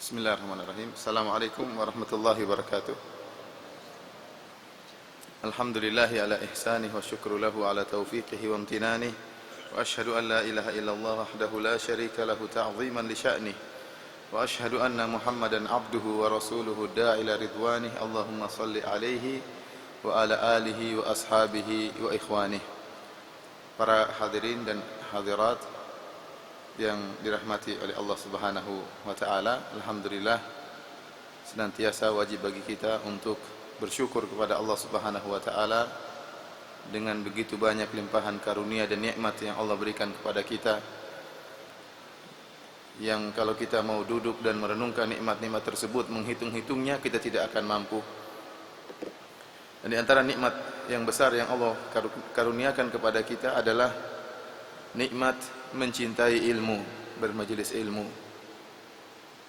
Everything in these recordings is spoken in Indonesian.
Bismillahirrahmanirrahim. Assalamualaikum warahmatullahi wabarakatuh. Alhamdulillahi ala ihsanih wa syukru lahu ala taufiqihi wa amtinanih. Wa ashhadu an la ilaha illallah wahdahu la syarika lahu ta'ziman li sya'nih. Wa ashhadu anna Muhammadan abduhu wa rasuluhu da'ila ridwanih. Allahumma salli alaihi wa ala alihi wa ashabihi wa ikhwanih. Para hadirin dan hadirat yang dirahmati oleh Allah Subhanahu wa taala, alhamdulillah senantiasa wajib bagi kita untuk bersyukur kepada Allah Subhanahu wa taala dengan begitu banyak limpahan karunia dan nikmat yang Allah berikan kepada kita, yang kalau kita mau duduk dan merenungkan nikmat-nikmat tersebut, menghitung-hitungnya, kita tidak akan mampu. Dan di antara nikmat yang besar yang Allah karuniakan kepada kita adalah nikmat mencintai ilmu, bermajelis ilmu.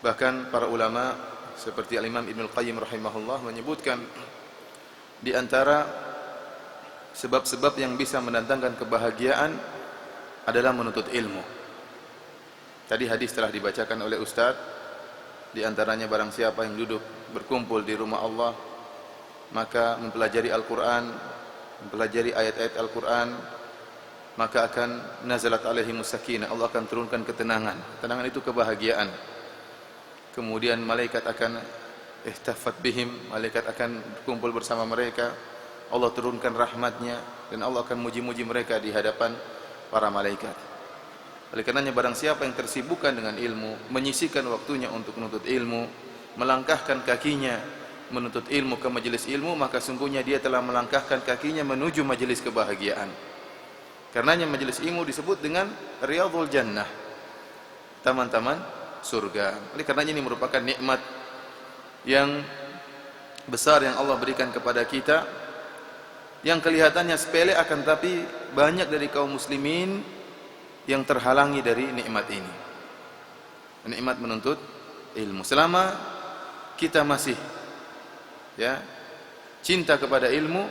Bahkan para ulama seperti Al-Imam Ibnul Qayyim rahimahullah menyebutkan di antara sebab-sebab yang bisa mendatangkan kebahagiaan adalah menuntut ilmu. Tadi hadis telah dibacakan oleh Ustaz. Di antaranya barang siapa yang duduk berkumpul di rumah Allah, maka mempelajari Al-Quran, mempelajari ayat-ayat Al-Quran, maka akan nazalat alaihimus sakinah, Allah akan turunkan ketenangan. Ketenangan itu kebahagiaan. Kemudian malaikat akan ihtafat bihim, malaikat akan berkumpul bersama mereka. Allah turunkan rahmatnya dan Allah akan muji-muji mereka di hadapan para malaikat. Oleh karenanya barang siapa yang tersibukkan dengan ilmu, menyisihkan waktunya untuk menuntut ilmu, melangkahkan kakinya menuntut ilmu ke majelis ilmu, maka sungguhnya dia telah melangkahkan kakinya menuju majelis kebahagiaan. Karenanya majelis ilmu disebut dengan Riyadhul Jannah, taman-taman surga. Oleh karenanya ini merupakan nikmat yang besar yang Allah berikan kepada kita, yang kelihatannya sepele, akan tapi banyak dari kaum muslimin yang terhalangi dari nikmat ini. Nikmat menuntut ilmu. Selama kita masih cinta kepada ilmu,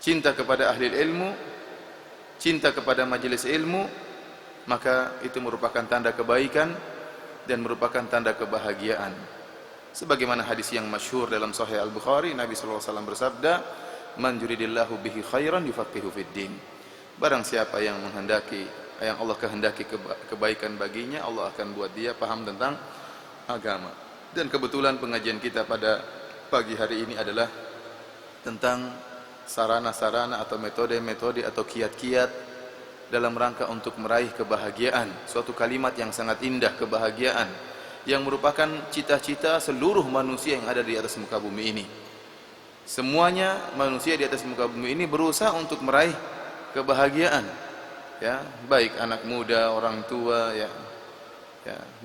cinta kepada ahli ilmu, cinta kepada majelis ilmu, maka itu merupakan tanda kebaikan dan merupakan tanda kebahagiaan. Sebagaimana hadis yang masyhur dalam Sahih Al-Bukhari, Nabi sallallahu alaihi wasallam bersabda, "Man yuridillahu bihi khairan yufaqihu fid din." Barang siapa yang Allah kehendaki kebaikan baginya, Allah akan buat dia paham tentang agama. Dan kebetulan pengajian kita pada pagi hari ini adalah tentang sarana-sarana atau metode-metode atau kiat-kiat dalam rangka untuk meraih kebahagiaan. Suatu kalimat yang sangat indah, kebahagiaan, yang merupakan cita-cita seluruh manusia yang ada di atas muka bumi ini. Semuanya manusia di atas muka bumi ini berusaha untuk meraih kebahagiaan, baik anak muda, orang tua,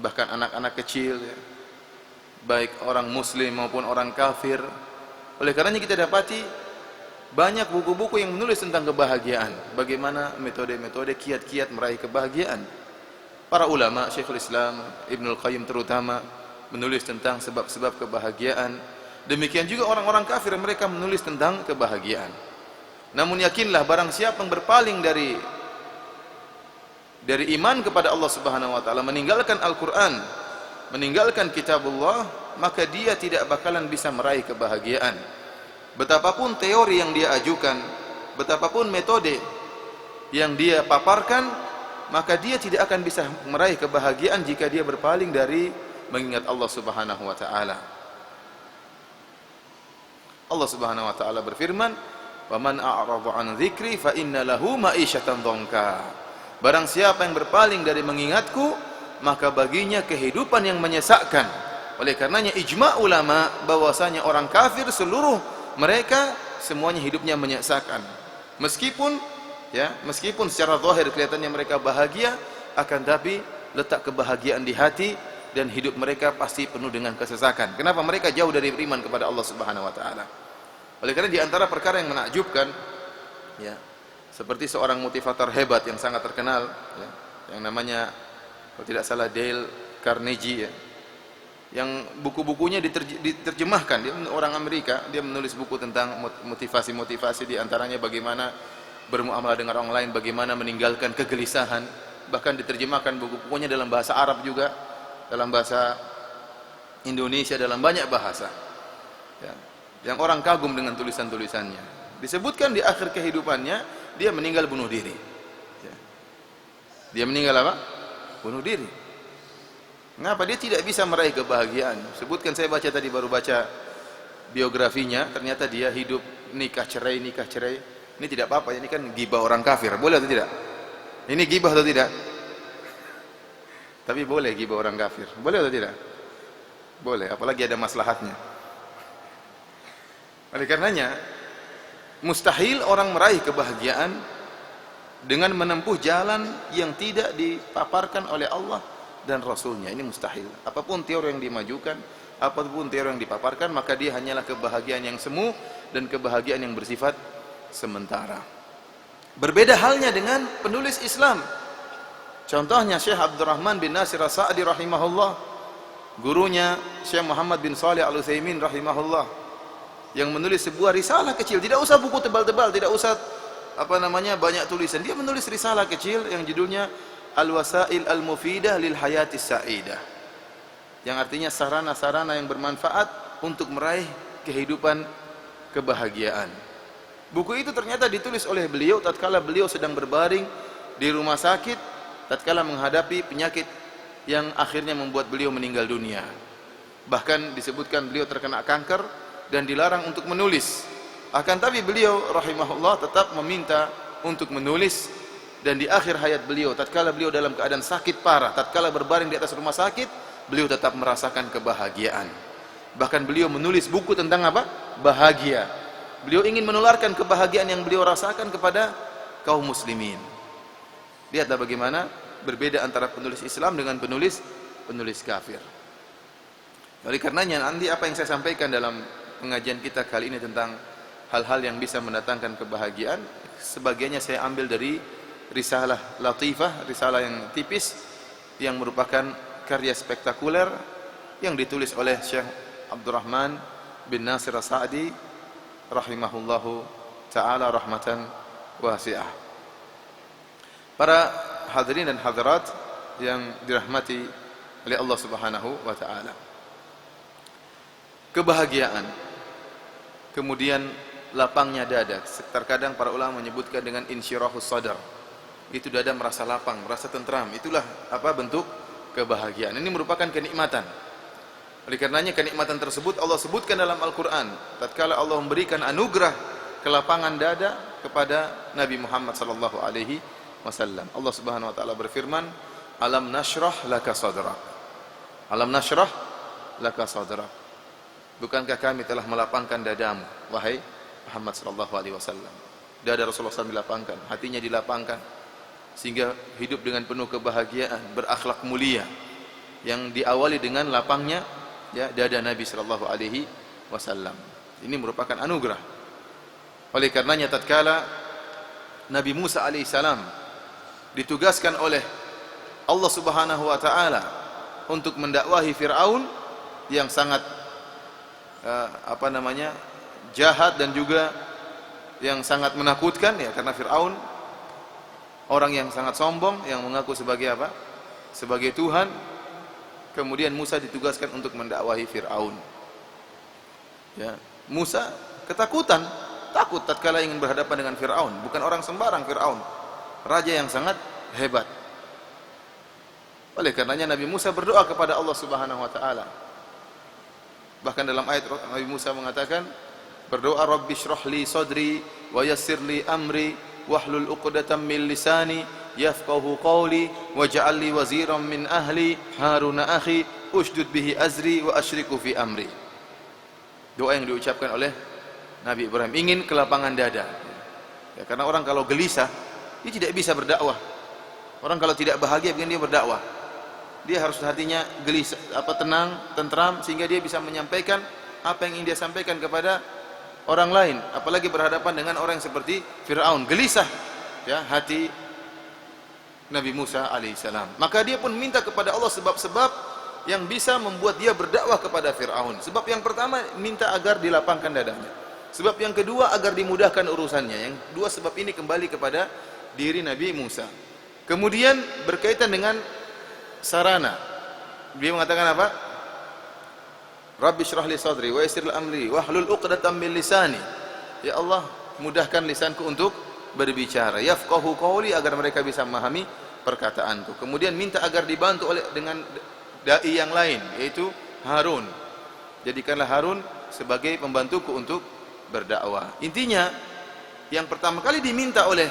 bahkan anak-anak kecil, baik orang muslim maupun orang kafir. Oleh karenanya kita dapati banyak buku-buku yang menulis tentang kebahagiaan, bagaimana metode-metode kiat-kiat meraih kebahagiaan. Para ulama, Syekhul Islam Ibnul Qayyim terutama, menulis tentang sebab-sebab kebahagiaan. Demikian juga orang-orang kafir, mereka menulis tentang kebahagiaan. Namun yakinlah, barang siapa yang berpaling dari iman kepada Allah Subhanahu wa taala, meninggalkan Al-Qur'an, meninggalkan kitabullah, maka dia tidak bakalan bisa meraih kebahagiaan. Betapapun teori yang dia ajukan, betapapun metode yang dia paparkan, maka dia tidak akan bisa meraih kebahagiaan jika dia berpaling dari mengingat Allah Subhanahu wa taala. Allah Subhanahu wa taala berfirman, "Wa man a'rada 'an dzikri fa inna lahu ma'isyatan dhanka." Barang siapa yang berpaling dari mengingatku, maka baginya kehidupan yang menyesakkan. Oleh karenanya ijma' ulama bahwasanya orang kafir seluruh mereka semuanya hidupnya menyesakkan. Meskipun secara zahir kelihatannya mereka bahagia, akan tapi letak kebahagiaan di hati dan hidup mereka pasti penuh dengan kesesakan. Kenapa? Mereka jauh dari beriman kepada Allah Subhanahu wa taala. Oleh karena di antara perkara yang menakjubkan, seperti seorang motivator hebat yang sangat terkenal, yang namanya kalau tidak salah Dale Carnegie, yang buku-bukunya diterjemahkan. Dia orang Amerika, dia menulis buku tentang motivasi-motivasi, di antaranya bagaimana bermuamalah dengan orang lain, bagaimana meninggalkan kegelisahan. Bahkan diterjemahkan buku-bukunya dalam bahasa Arab juga. dalam bahasa Indonesia, dalam banyak bahasa. Ya. Yang orang kagum dengan tulisan-tulisannya. Disebutkan di akhir kehidupannya dia meninggal bunuh diri. Ya. Dia meninggal apa? Bunuh diri. Mengapa dia tidak bisa meraih kebahagiaan? Sebutkan, saya baca tadi, baru baca biografinya, ternyata dia hidup nikah cerai. Ini tidak apa-apa, ini kan gibah orang kafir. Boleh atau tidak? Ini gibah atau tidak? Tapi boleh gibah orang kafir. Boleh atau tidak? Boleh, apalagi ada maslahatnya. Oleh karenanya, mustahil orang meraih kebahagiaan dengan menempuh jalan yang tidak dipaparkan oleh Allah dan Rasulnya. Ini mustahil. Apapun teori yang dimajukan, apapun teori yang dipaparkan, maka dia hanyalah kebahagiaan yang semu dan kebahagiaan yang bersifat sementara. Berbeda halnya dengan penulis Islam. Contohnya Syekh Abdurrahman bin Nasir As-Sa'di rahimahullah, gurunya Syekh Muhammad bin Shalih Al-Utsaimin rahimahullah, yang menulis sebuah risalah kecil, tidak usah buku tebal-tebal, tidak usah banyak tulisan. Dia menulis risalah kecil yang judulnya Al-Wasail Al-Mufidah lil Hayatis Sa'idah, yang artinya sarana-sarana yang bermanfaat untuk meraih kehidupan kebahagiaan. Buku itu ternyata ditulis oleh beliau tatkala beliau sedang berbaring di rumah sakit, tatkala menghadapi penyakit yang akhirnya membuat beliau meninggal dunia. Bahkan disebutkan beliau terkena kanker dan dilarang untuk menulis. Akan tapi beliau rahimahullah tetap meminta untuk menulis, dan di akhir hayat beliau, tatkala beliau dalam keadaan sakit parah, tatkala berbaring di atas rumah sakit, beliau tetap merasakan kebahagiaan. Bahkan beliau menulis buku tentang apa? Bahagia. Beliau ingin menularkan kebahagiaan yang beliau rasakan kepada kaum muslimin. Lihatlah bagaimana berbeda antara penulis Islam dengan penulis kafir. Oleh karenanya, nanti apa yang saya sampaikan dalam pengajian kita kali ini tentang hal-hal yang bisa mendatangkan kebahagiaan, sebagiannya saya ambil dari risalah latifah, risalah yang tipis, yang merupakan karya spektakuler yang ditulis oleh Syekh Abdurrahman bin Nasir As-Sa'di rahimahullahu ta'ala rahmatan wasi'ah. Para hadirin dan hadirat yang dirahmati oleh Allah Subhanahu wa taala, kebahagiaan, kemudian lapangnya dada. Terkadang para ulama menyebutkan dengan insyirahus sadar. Itu dada merasa lapang, merasa tentram. Itulah bentuk kebahagiaan. Ini merupakan kenikmatan. Oleh karenanya kenikmatan tersebut Allah sebutkan dalam Al-Qur'an. Tatkala Allah memberikan anugerah kelapangan dada kepada Nabi Muhammad sallallahu alaihi wasallam. Allah Subhanahu wa taala berfirman, "Alam nashrah laka sadrak." Alam nashrah laka sadrak. Bukankah kami telah melapangkan dadamu, wahai Muhammad sallallahu alaihi wasallam? Dada Rasulullah SAW dilapangkan, hatinya dilapangkan, sehingga hidup dengan penuh kebahagiaan, berakhlak mulia, yang diawali dengan lapangnya dada Nabi sallallahu alaihi wasallam. Ini merupakan anugerah. Oleh karenanya tatkala Nabi Musa alaihissalam ditugaskan oleh Allah Subhanahu wa taala untuk mendakwahi Firaun yang sangat jahat dan juga yang sangat menakutkan, karena Firaun orang yang sangat sombong, yang mengaku sebagai sebagai Tuhan. Kemudian Musa ditugaskan untuk mendakwahi Firaun. Musa ketakutan, takut tatkala ingin berhadapan dengan Firaun. Bukan orang sembarang Firaun, raja yang sangat hebat. Oleh karenanya Nabi Musa berdoa kepada Allah Subhanahu wa taala. Bahkan dalam ayat Nabi Musa mengatakan, berdoa, Rabbi shrah li sadri wa yassir li amri wahlul 'uqdatam min lisani yafqahu qawli waj'al li waziran min ahli Harun akhi ushdud bihi azri wa asyriku fi amri. Doa yang diucapkan oleh Nabi Ibrahim, ingin kelapangan dada. Karena orang kalau gelisah, dia tidak bisa berdakwah. Orang kalau tidak bahagia, begini dia berdakwah. Dia harus hatinya gelisah, tenang, tentram, sehingga dia bisa menyampaikan apa yang ingin dia sampaikan kepada orang lain. Apalagi berhadapan dengan orang yang seperti Firaun, gelisah hati Nabi Musa alaihissalam. Maka dia pun minta kepada Allah sebab-sebab yang bisa membuat dia berdakwah kepada Firaun. Sebab yang pertama, minta agar dilapangkan dadanya. Sebab yang kedua, agar dimudahkan urusannya. Yang dua sebab ini kembali kepada diri Nabi Musa. Kemudian berkaitan dengan sarana Dia mengatakan apa? Rabbi shrah li sadri wa yassir li amri wahlul 'uqdatam min lisani. Ya Allah, mudahkan lisanku untuk berbicara, yafqahu qawli, agar mereka bisa memahami perkataanku. Kemudian minta agar dibantu oleh dengan dai yang lain, yaitu Harun. Jadikanlah Harun sebagai pembantuku untuk berdakwah. Intinya yang pertama kali diminta oleh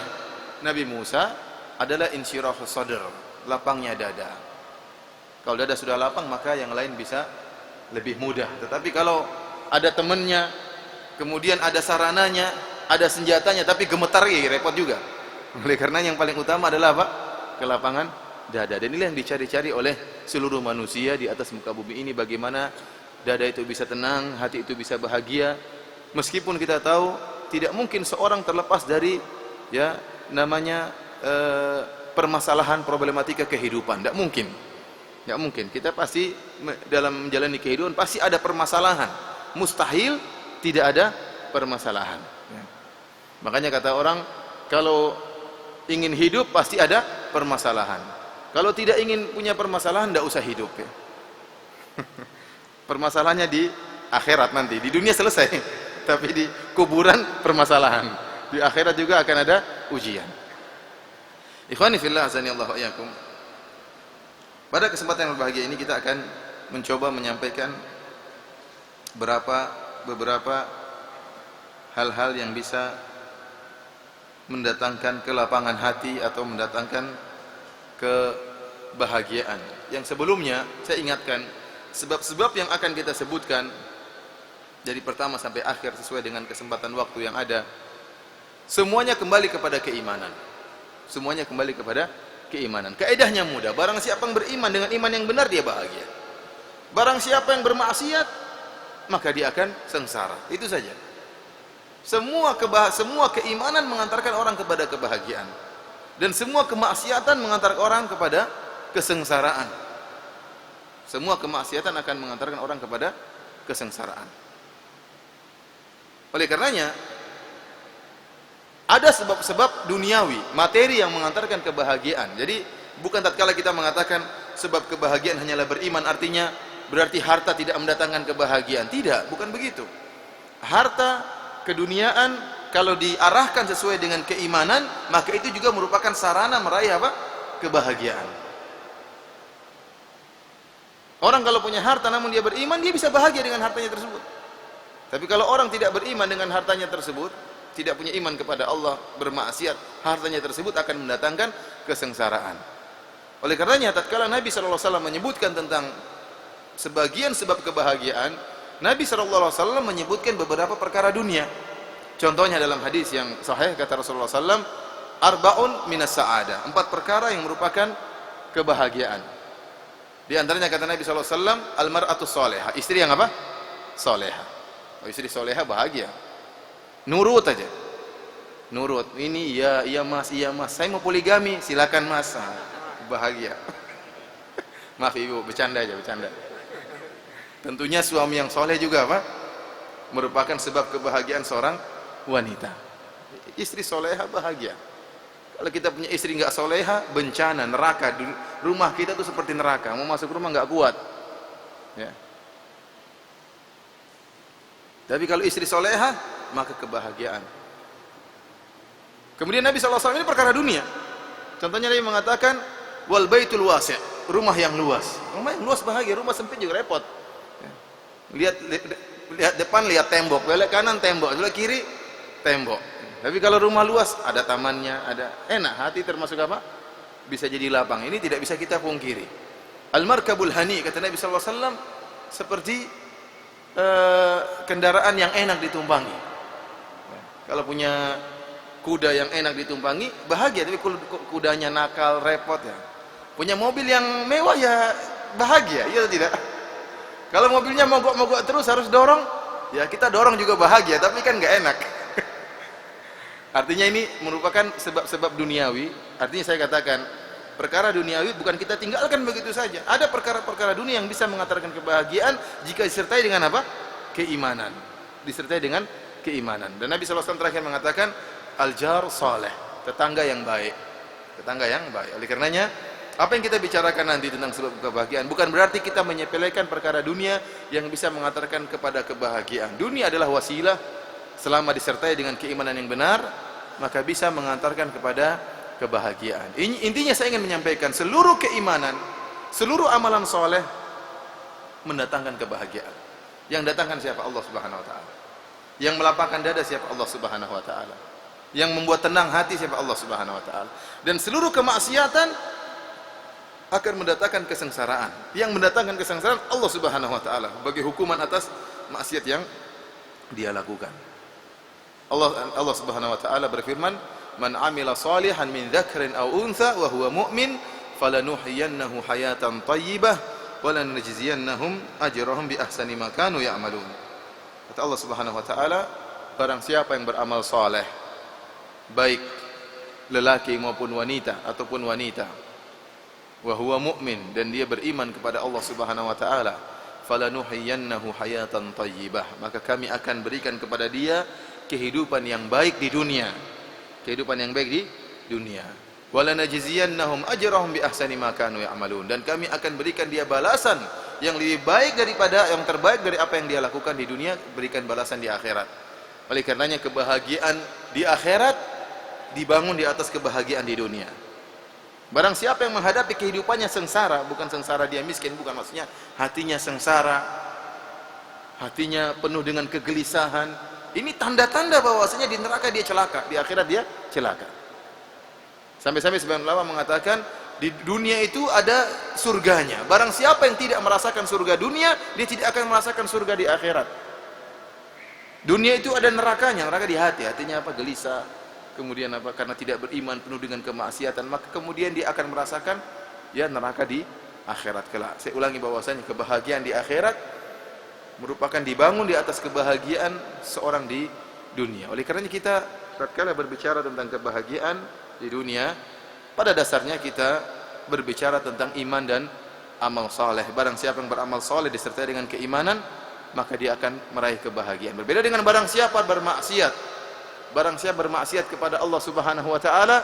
Nabi Musa adalah insyirahus sadr, lapangnya dada. Kalau dada sudah lapang, maka yang lain bisa lebih mudah. Tetapi kalau ada temannya, kemudian ada sarananya, ada senjatanya, tapi gemetar, ya repot juga. Oleh karena yang paling utama adalah apa? Kelapangan dada. Dan inilah yang dicari-cari oleh seluruh manusia di atas muka bumi ini, bagaimana dada itu bisa tenang, hati itu bisa bahagia. Meskipun kita tahu tidak mungkin seorang terlepas dari ya namanya permasalahan problematika kehidupan. Tidak mungkin. Tidak mungkin. Kita pasti dalam menjalani kehidupan pasti ada permasalahan. Mustahil tidak ada permasalahan. Ya. Makanya kata orang, kalau ingin hidup pasti ada permasalahan. Kalau tidak ingin punya permasalahan, tidak usah hidup. Ya. Permasalahannya di akhirat nanti. Di dunia selesai, tapi di kuburan permasalahan. Di akhirat juga akan ada ujian. Ikhwani fillah, azani Allah wa iyyakum. Pada kesempatan yang berbahagia ini kita akan mencoba menyampaikan beberapa hal-hal yang bisa mendatangkan kelapangan hati atau mendatangkan kebahagiaan. Yang sebelumnya saya ingatkan, sebab-sebab yang akan kita sebutkan dari pertama sampai akhir sesuai dengan kesempatan waktu yang ada, semuanya kembali kepada keimanan. Semuanya kembali kepada keimanan. Kaedahnya mudah. Barang siapa yang beriman dengan iman yang benar, dia bahagia. Barang siapa yang bermaksiat, maka dia akan sengsara. Itu saja. Semua keimanan mengantarkan orang kepada kebahagiaan, dan semua kemaksiatan mengantarkan orang kepada kesengsaraan. Semua kemaksiatan akan mengantarkan orang kepada kesengsaraan. Oleh karenanya, ada sebab-sebab duniawi, materi yang mengantarkan kebahagiaan. Jadi bukan tatkala kita mengatakan sebab kebahagiaan hanyalah beriman, artinya berarti harta tidak mendatangkan kebahagiaan. Tidak, bukan begitu. Harta, keduniaan, kalau diarahkan sesuai dengan keimanan, maka itu juga merupakan sarana meraih apa? Kebahagiaan. Orang kalau punya harta namun dia beriman, dia bisa bahagia dengan hartanya tersebut. Tapi kalau orang tidak beriman dengan hartanya tersebut, tidak punya iman kepada Allah, bermaksiat, hartanya tersebut akan mendatangkan kesengsaraan. Oleh karenanya tatkala Nabi sallallahu alaihi wasallam menyebutkan tentang sebagian sebab kebahagiaan, Nabi sallallahu alaihi wasallam menyebutkan beberapa perkara dunia. Contohnya dalam hadis yang sahih kata Rasulullah sallallahu alaihi wasallam, arba'un minas sa'adah, 4 perkara yang merupakan kebahagiaan. Di antaranya kata Nabi sallallahu alaihi wasallam, al-mar'atu shalihah, istri yang apa? Salihah. Oh, istri salihah bahagia. Nurut aja. Nurut. Ini iya mas, saya mau poligami, silakan mas. Bahagia. Maaf ibu, bercanda aja, bercanda. Tentunya suami yang soleh juga apa? Merupakan sebab kebahagiaan seorang wanita. Istri soleha bahagia. Kalau kita punya istri nggak soleha, bencana, neraka. Rumah kita tuh seperti neraka. Mau masuk rumah nggak kuat. Ya. Tapi kalau istri soleha, maka kebahagiaan. Kemudian Nabi SAW ini perkara dunia. Contohnya Nabi mengatakan, wal baitul wasi', rumah yang luas. Rumah yang luas bahagia, rumah sempit juga repot. Lihat depan, lihat tembok, belok kanan tembok, belok kiri tembok. Tapi kalau rumah luas, ada tamannya, ada enak, hati termasuk apa? Bisa jadi lapang. Ini tidak bisa kita pungkiri. Al-markabul hani, kata Nabi SAW, seperti kendaraan yang enak ditumpangi. Kalau punya kuda yang enak ditumpangi, bahagia. Tapi kudanya nakal, repot ya. Punya mobil yang mewah ya bahagia, iya atau tidak? Kalau mobilnya mogok-mogok terus harus dorong, ya kita dorong juga bahagia, tapi kan nggak enak. Artinya ini merupakan sebab-sebab duniawi. Artinya saya katakan, perkara duniawi bukan kita tinggalkan begitu saja. Ada perkara-perkara dunia yang bisa mengantarkan kebahagiaan jika disertai dengan apa? Keimanan. Disertai dengan keimanan. Dan Nabi SAW terakhir mengatakan, al-jar saleh, tetangga yang baik. Tetangga yang baik. Oleh karenanya Apa yang kita bicarakan nanti tentang sebab kebahagiaan bukan berarti kita menyepelekan perkara dunia yang bisa mengantarkan kepada kebahagiaan. Dunia adalah wasilah, selama disertai dengan keimanan yang benar, maka bisa mengantarkan kepada kebahagiaan. Intinya saya ingin menyampaikan seluruh keimanan, seluruh amalan soleh mendatangkan kebahagiaan. Yang datangkan siapa? Allah Subhanahu wa taala. Yang melapangkan dada siapa? Allah Subhanahu wa taala. Yang membuat tenang hati siapa? Allah Subhanahu wa taala. Dan seluruh kemaksiatan akan mendatangkan kesengsaraan. Yang mendatangkan kesengsaraan Allah Subhanahu wa taala bagi hukuman atas maksiat yang dia lakukan. Allah Subhanahu wa taala berfirman, "Man 'amila shalihan min dzakarin aw untha wa huwa mu'min, falanuhyiyannahu hayatan thayyibah wa lanajziyannahum ajrahum bi ahsani ma kanu ya'malun." Kata Allah Subhanahu wa taala, barang siapa yang beramal saleh, baik lelaki maupun wanita ataupun wanita, wa huwa mu'min, dan dia beriman kepada Allah Subhanahu wa taala, falanuhyiyannahu hayatan thayyibah, maka kami akan berikan kepada dia kehidupan yang baik di dunia. Kehidupan yang baik di dunia. Walanajziyannahum ajrahum bi ahsani ma kanu ya'malun, dan kami akan berikan dia balasan yang lebih baik daripada yang terbaik dari apa yang dia lakukan di dunia, berikan balasan di akhirat. Oleh karenanya kebahagiaan di akhirat dibangun di atas kebahagiaan di dunia. Barang siapa yang menghadapi kehidupannya sengsara, bukan sengsara dia miskin, bukan, maksudnya hatinya sengsara, hatinya penuh dengan kegelisahan, ini tanda-tanda bahwasanya di neraka dia celaka, di akhirat dia celaka. Sampai-sampai sebagian ulama mengatakan di dunia itu ada surganya. Barang siapa yang tidak merasakan surga dunia, dia tidak akan merasakan surga di akhirat. Dunia itu ada nerakanya, neraka di hati, hatinya apa? Gelisah. Kemudian apa? Karena tidak beriman, penuh dengan kemaksiatan, maka kemudian dia akan merasakan ya neraka di akhirat kelak. Saya ulangi bahwasanya kebahagiaan di akhirat merupakan dibangun di atas kebahagiaan seorang di dunia. Oleh karenanya kita tatkala berbicara tentang kebahagiaan di dunia, pada dasarnya kita berbicara tentang iman dan amal saleh. Barang siapa yang beramal saleh disertai dengan keimanan, maka dia akan meraih kebahagiaan. Berbeda dengan barang siapa bermaksiat. Barang siapa bermaksiat kepada Allah Subhanahu wa taala,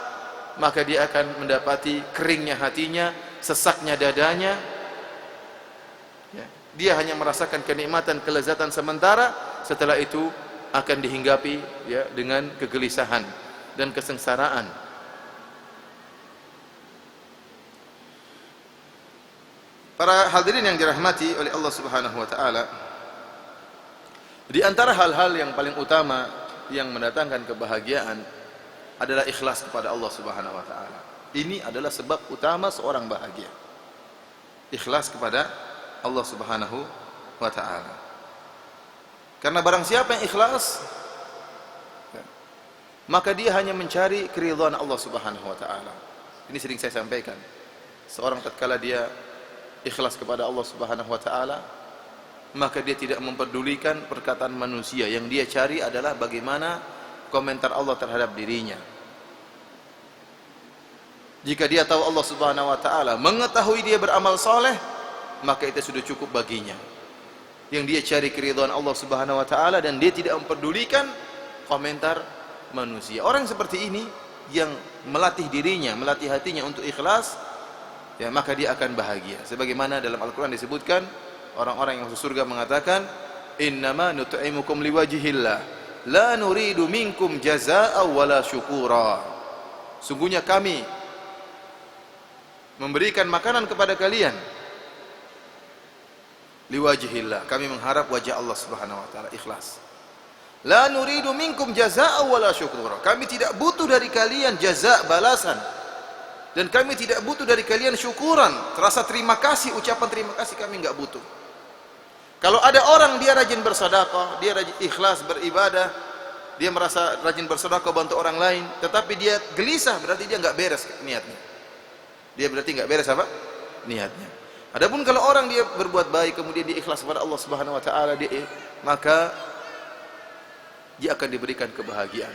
maka dia akan mendapati keringnya hatinya, sesaknya dadanya. Ya, dia hanya merasakan kenikmatan, kelezatan sementara, setelah itu akan dihinggapi ya dengan kegelisahan dan kesengsaraan. Para hadirin yang dirahmati oleh Allah Subhanahu wa taala, di antara hal-hal yang paling utama yang mendatangkan kebahagiaan adalah ikhlas kepada Allah Subhanahu wa taala. Ini adalah sebab utama seorang bahagia. Ikhlas kepada Allah Subhanahu wa taala. Karena barang siapa yang ikhlas, maka dia hanya mencari keridhaan Allah Subhanahu wa taala. Ini sering saya sampaikan. Seorang tatkala dia ikhlas kepada Allah Subhanahu wa taala, maka dia tidak memperdulikan perkataan manusia. Yang dia cari adalah bagaimana komentar Allah terhadap dirinya. Jika dia tahu Allah Subhanahu wa taala mengetahui dia beramal soleh, maka itu sudah cukup baginya. Yang dia cari keridhaan Allah Subhanahu wa taala, dan dia tidak memperdulikan komentar manusia. Orang seperti ini yang melatih dirinya, melatih hatinya untuk ikhlas, ya maka dia akan bahagia. Sebagaimana dalam Al-Qur'an disebutkan, orang-orang yang masuk surga mengatakan, "Innama nut'imukum liwajhillah, la nuridu minkum jazaa'a wala syukura." Sungguhnya kami memberikan makanan kepada kalian liwajhillah, kami mengharap wajah Allah Subhanahu wa taala, ikhlas. La nuridu minkum jazaa'a wala syukura. Kami tidak butuh dari kalian jazaa, balasan. Dan kami tidak butuh dari kalian syukuran, terasa terima kasih, ucapan terima kasih kami enggak butuh. Kalau ada orang dia rajin bersedekah, dia rajin ikhlas beribadah, dia merasa rajin bersedekah bantu orang lain, tetapi dia gelisah, berarti dia enggak beres niatnya. Dia berarti enggak beres apa? Niatnya. Adapun kalau orang dia berbuat baik kemudian dia ikhlas kepada Allah Subhanahu wa taala, maka dia akan diberikan kebahagiaan.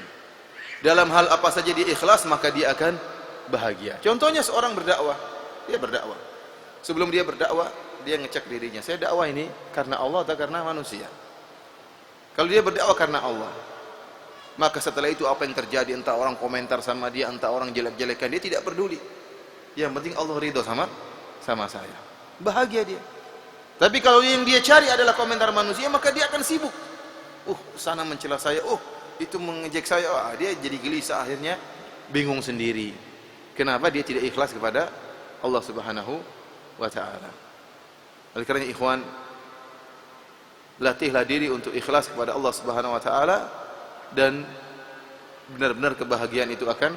Dalam hal apa saja dia ikhlas, maka dia akan bahagia. Contohnya seorang berdakwah, dia berdakwah. Sebelum dia berdakwah, dia ngecek dirinya, saya dakwah ini karena Allah atau karena manusia. Kalau dia berdakwah karena Allah, maka setelah itu apa yang terjadi, entah orang komentar sama dia, entah orang jelek-jelekan, dia tidak peduli. Yang penting Allah ridho sama saya. Bahagia dia. Tapi kalau yang dia cari adalah komentar manusia, maka dia akan sibuk. Sana mencela saya, itu mengejek saya. Dia jadi gelisah, akhirnya bingung sendiri. Kenapa dia tidak ikhlas kepada Allah Subhanahu wa taala? Oleh karena ikhwan, latihlah diri untuk ikhlas kepada Allah Subhanahu wa taala, dan benar-benar kebahagiaan itu akan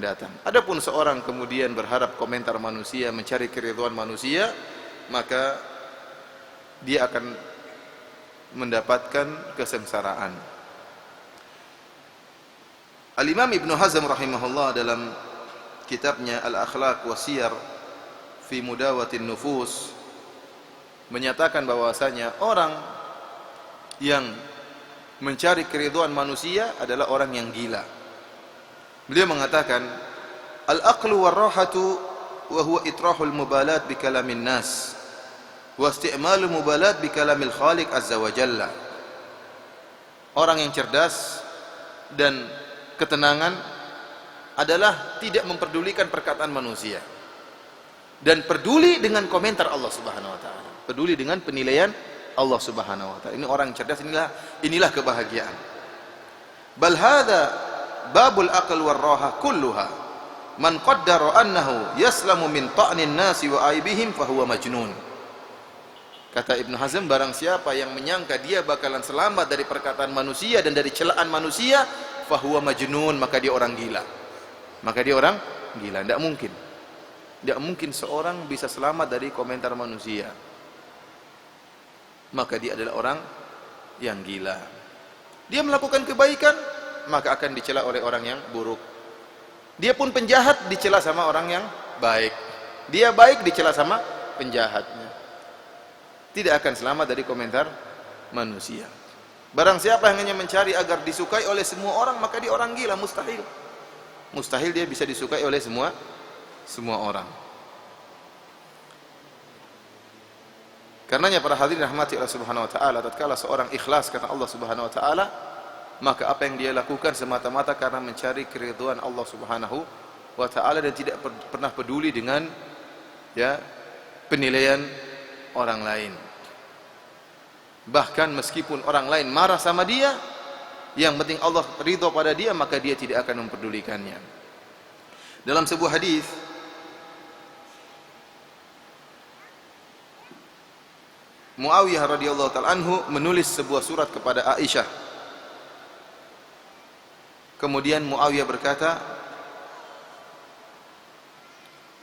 datang. Adapun seorang kemudian berharap komentar manusia, mencari keridhaan manusia, maka dia akan mendapatkan kesengsaraan. Al-Imam Ibnu Hazm rahimahullah dalam kitabnya Al-Akhlaq wa Siyar fi Mudawatin Nufus menyatakan bahwasanya orang yang mencari keridhaan manusia adalah orang yang gila. Beliau mengatakan, al-aqlu war-rahatu wa huwa itrahul mubalat bi kalamin nas wa isti'malul mubalat bi kalamil khaliq azza wa jalla. Orang yang cerdas dan ketenangan adalah tidak memperdulikan perkataan manusia dan peduli dengan komentar Allah Subhanahu wa taala, peduli dengan penilaian Allah Subhanahu wa taala. Ini orang cerdas, inilah kebahagiaan. Bal hadza babul aql war raha kulluha. Man qaddara annahu yaslamu min ta'nin nasi wa aibihim fa huwa majnun. Kata Ibnu Hazm, barang siapa yang menyangka dia bakalan selamat dari perkataan manusia dan dari celaan manusia, fa huwa majnun, maka dia orang gila. Maka dia orang gila. Tidak mungkin. Tidak mungkin seorang bisa selamat dari komentar manusia. Maka dia adalah orang yang gila. Dia melakukan kebaikan, maka akan dicela oleh orang yang buruk. Dia pun penjahat, dicela sama orang yang baik. Dia baik, dicela sama penjahatnya. Tidak akan selamat dari komentar manusia. Barang siapa yang hanya mencari agar disukai oleh semua orang, maka dia orang gila. Mustahil. Mustahil dia bisa disukai oleh semua orang. Karenanya para hadirin rahmati Allah Subhanahu wa taala, tatkala seorang ikhlas karena Allah Subhanahu wa taala, maka apa yang dia lakukan semata-mata karena mencari keridhaan Allah Subhanahu wa taala dan tidak pernah peduli dengan penilaian orang lain. Bahkan meskipun orang lain marah sama dia, yang penting Allah ridha pada dia, maka dia tidak akan memperdulikannya. Dalam sebuah hadis, Muawiyah radhiyallahu ta'ala anhu menulis sebuah surat kepada Aisyah. Kemudian Muawiyah berkata,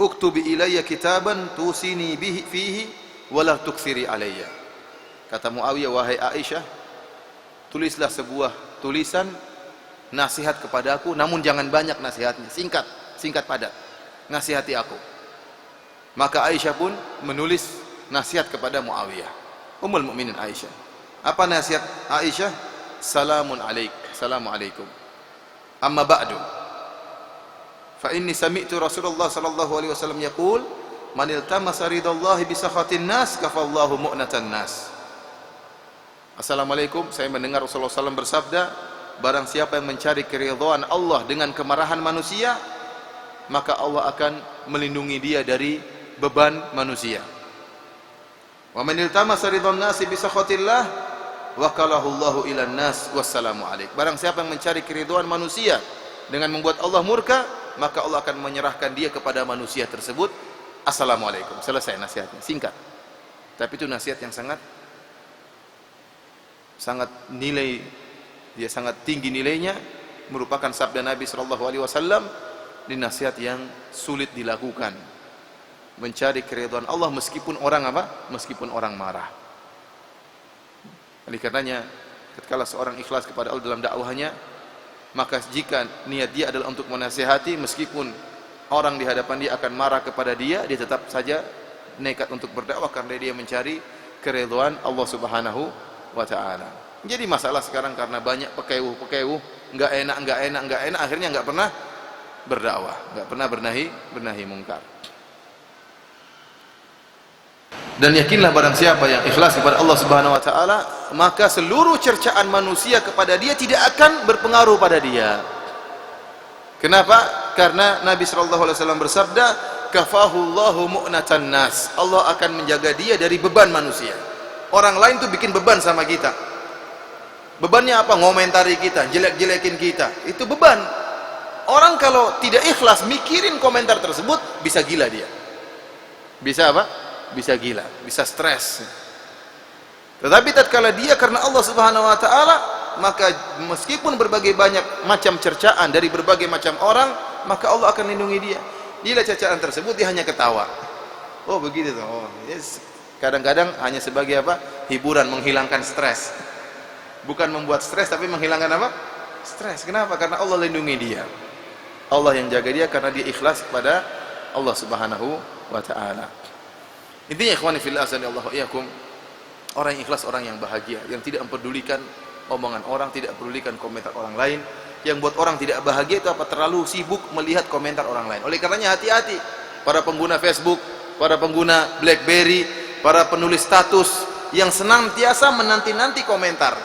"Uktubi ilayya kitaban tusini bihi fihi wa la tukthiri alayya." Kata Muawiyah, "Wahai Aisyah, tulislah sebuah tulisan nasihat kepadaku, namun jangan banyak nasihatnya, singkat padat. Nasihati aku." Maka Aisyah pun menulis nasihat kepada Muawiyah. Ummul Mukminin Aisyah. Apa nasihat Aisyah? Salamun alaik, assalamualaikum. Amma ba'du. Fa inni sami'tu Rasulullah sallallahu alaihi wasallam yaqul, "Man iltamasa ridallahi bi sakhatin nas, kafallahu mu'natan nas." Assalamualaikum, saya mendengar Rasulullah SAW bersabda, barang siapa yang mencari keridhaan Allah dengan kemarahan manusia, maka Allah akan melindungi dia dari beban manusia. Wa man iltamasa ridwan nasi bi sakhatillah, wakalahu Allahu ilan nas, wassalamu alaik. Barang siapa yang mencari keridhaan manusia dengan membuat Allah murka, maka Allah akan menyerahkan dia kepada manusia tersebut. Assalamualaikum. Selesai nasihatnya, singkat. Tapi itu nasihat yang sangat nilai, dia sangat tinggi nilainya, merupakan sabda Nabi sallallahu alaihi wasallam, di nasihat yang sulit dilakukan. Mencari keridhaan Allah meskipun orang apa? Meskipun orang marah. Oleh karenanya, ketika seorang ikhlas kepada Allah dalam dakwahnya, maka jika niat dia adalah untuk menasihati, meskipun orang di hadapan dia akan marah kepada dia, dia tetap saja nekat untuk berdakwah karena dia mencari keridhaan Allah Subhanahu wa taala. Jadi masalah sekarang karena banyak pekewuh, enggak enak, akhirnya enggak pernah berdakwah, enggak pernah bernahi mungkar. Dan yakinlah barang siapa yang ikhlas kepada Allah Subhanahu wa taala, maka seluruh cercaan manusia kepada dia tidak akan berpengaruh pada dia. Kenapa? Karena Nabi sallallahu alaihi wasallam bersabda, kafahullahu mu'natan nas. Allah akan menjaga dia dari beban manusia. Orang lain tuh bikin beban sama kita. Bebannya apa? Ngomentari kita, jelek-jelekin kita. Itu beban. Orang kalau tidak ikhlas mikirin komentar tersebut, bisa gila dia. Bisa apa? Bisa gila, bisa stres. Tetapi tatkala dia karena Allah Subhanahu wa taala, maka meskipun berbagai banyak macam cercaan dari berbagai macam orang, maka Allah akan lindungi dia. Bila cercaan tersebut dia hanya ketawa. Oh begitu tuh. Oh, yes. Kadang-kadang hanya sebagai apa? Hiburan, menghilangkan stres. Bukan membuat stres tapi menghilangkan apa? Stres. Kenapa? Karena Allah lindungi dia. Allah yang jaga dia karena dia ikhlas kepada Allah Subhanahu wa taala. Intinya ikhwani fillah azanillahu iyyakum, orang yang ikhlas orang yang bahagia, yang tidak mempedulikan omongan orang, tidak pedulikan komentar orang lain. Yang buat orang tidak bahagia itu apa? Terlalu sibuk melihat komentar orang lain. Oleh karenanya hati-hati para pengguna Facebook, para pengguna BlackBerry, para penulis status yang senantiasa menanti-nanti komentar.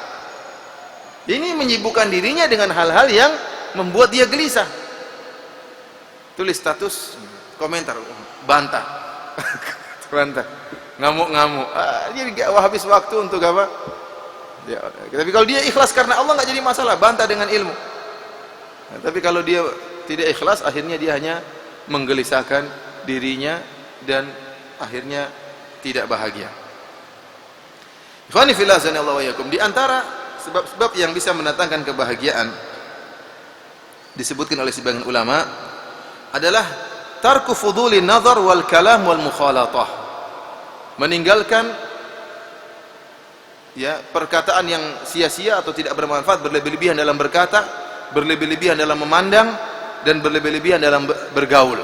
Ini menyibukkan dirinya dengan hal-hal yang membuat dia gelisah. Tulis status, komentar, bantah. Bantah. Ngamuk-ngamuk. Jadi gak habis waktu untuk apa? Ya, tapi kalau dia ikhlas karena Allah nggak jadi masalah, bantah dengan ilmu. Nah, tapi kalau dia tidak ikhlas, akhirnya dia hanya menggelisahkan dirinya dan akhirnya tidak bahagia. Ikhwani fillah azanillahu wa iyyakum, di antara sebab-sebab yang bisa mendatangkan kebahagiaan disebutkan oleh sebagian ulama adalah tarku fuduli nazar wal kalam wal mukhalatah. Meninggalkan ya perkataan yang sia-sia atau tidak bermanfaat, berlebih-lebihan dalam berkata, berlebih-lebihan dalam memandang, dan berlebih-lebihan dalam bergaul.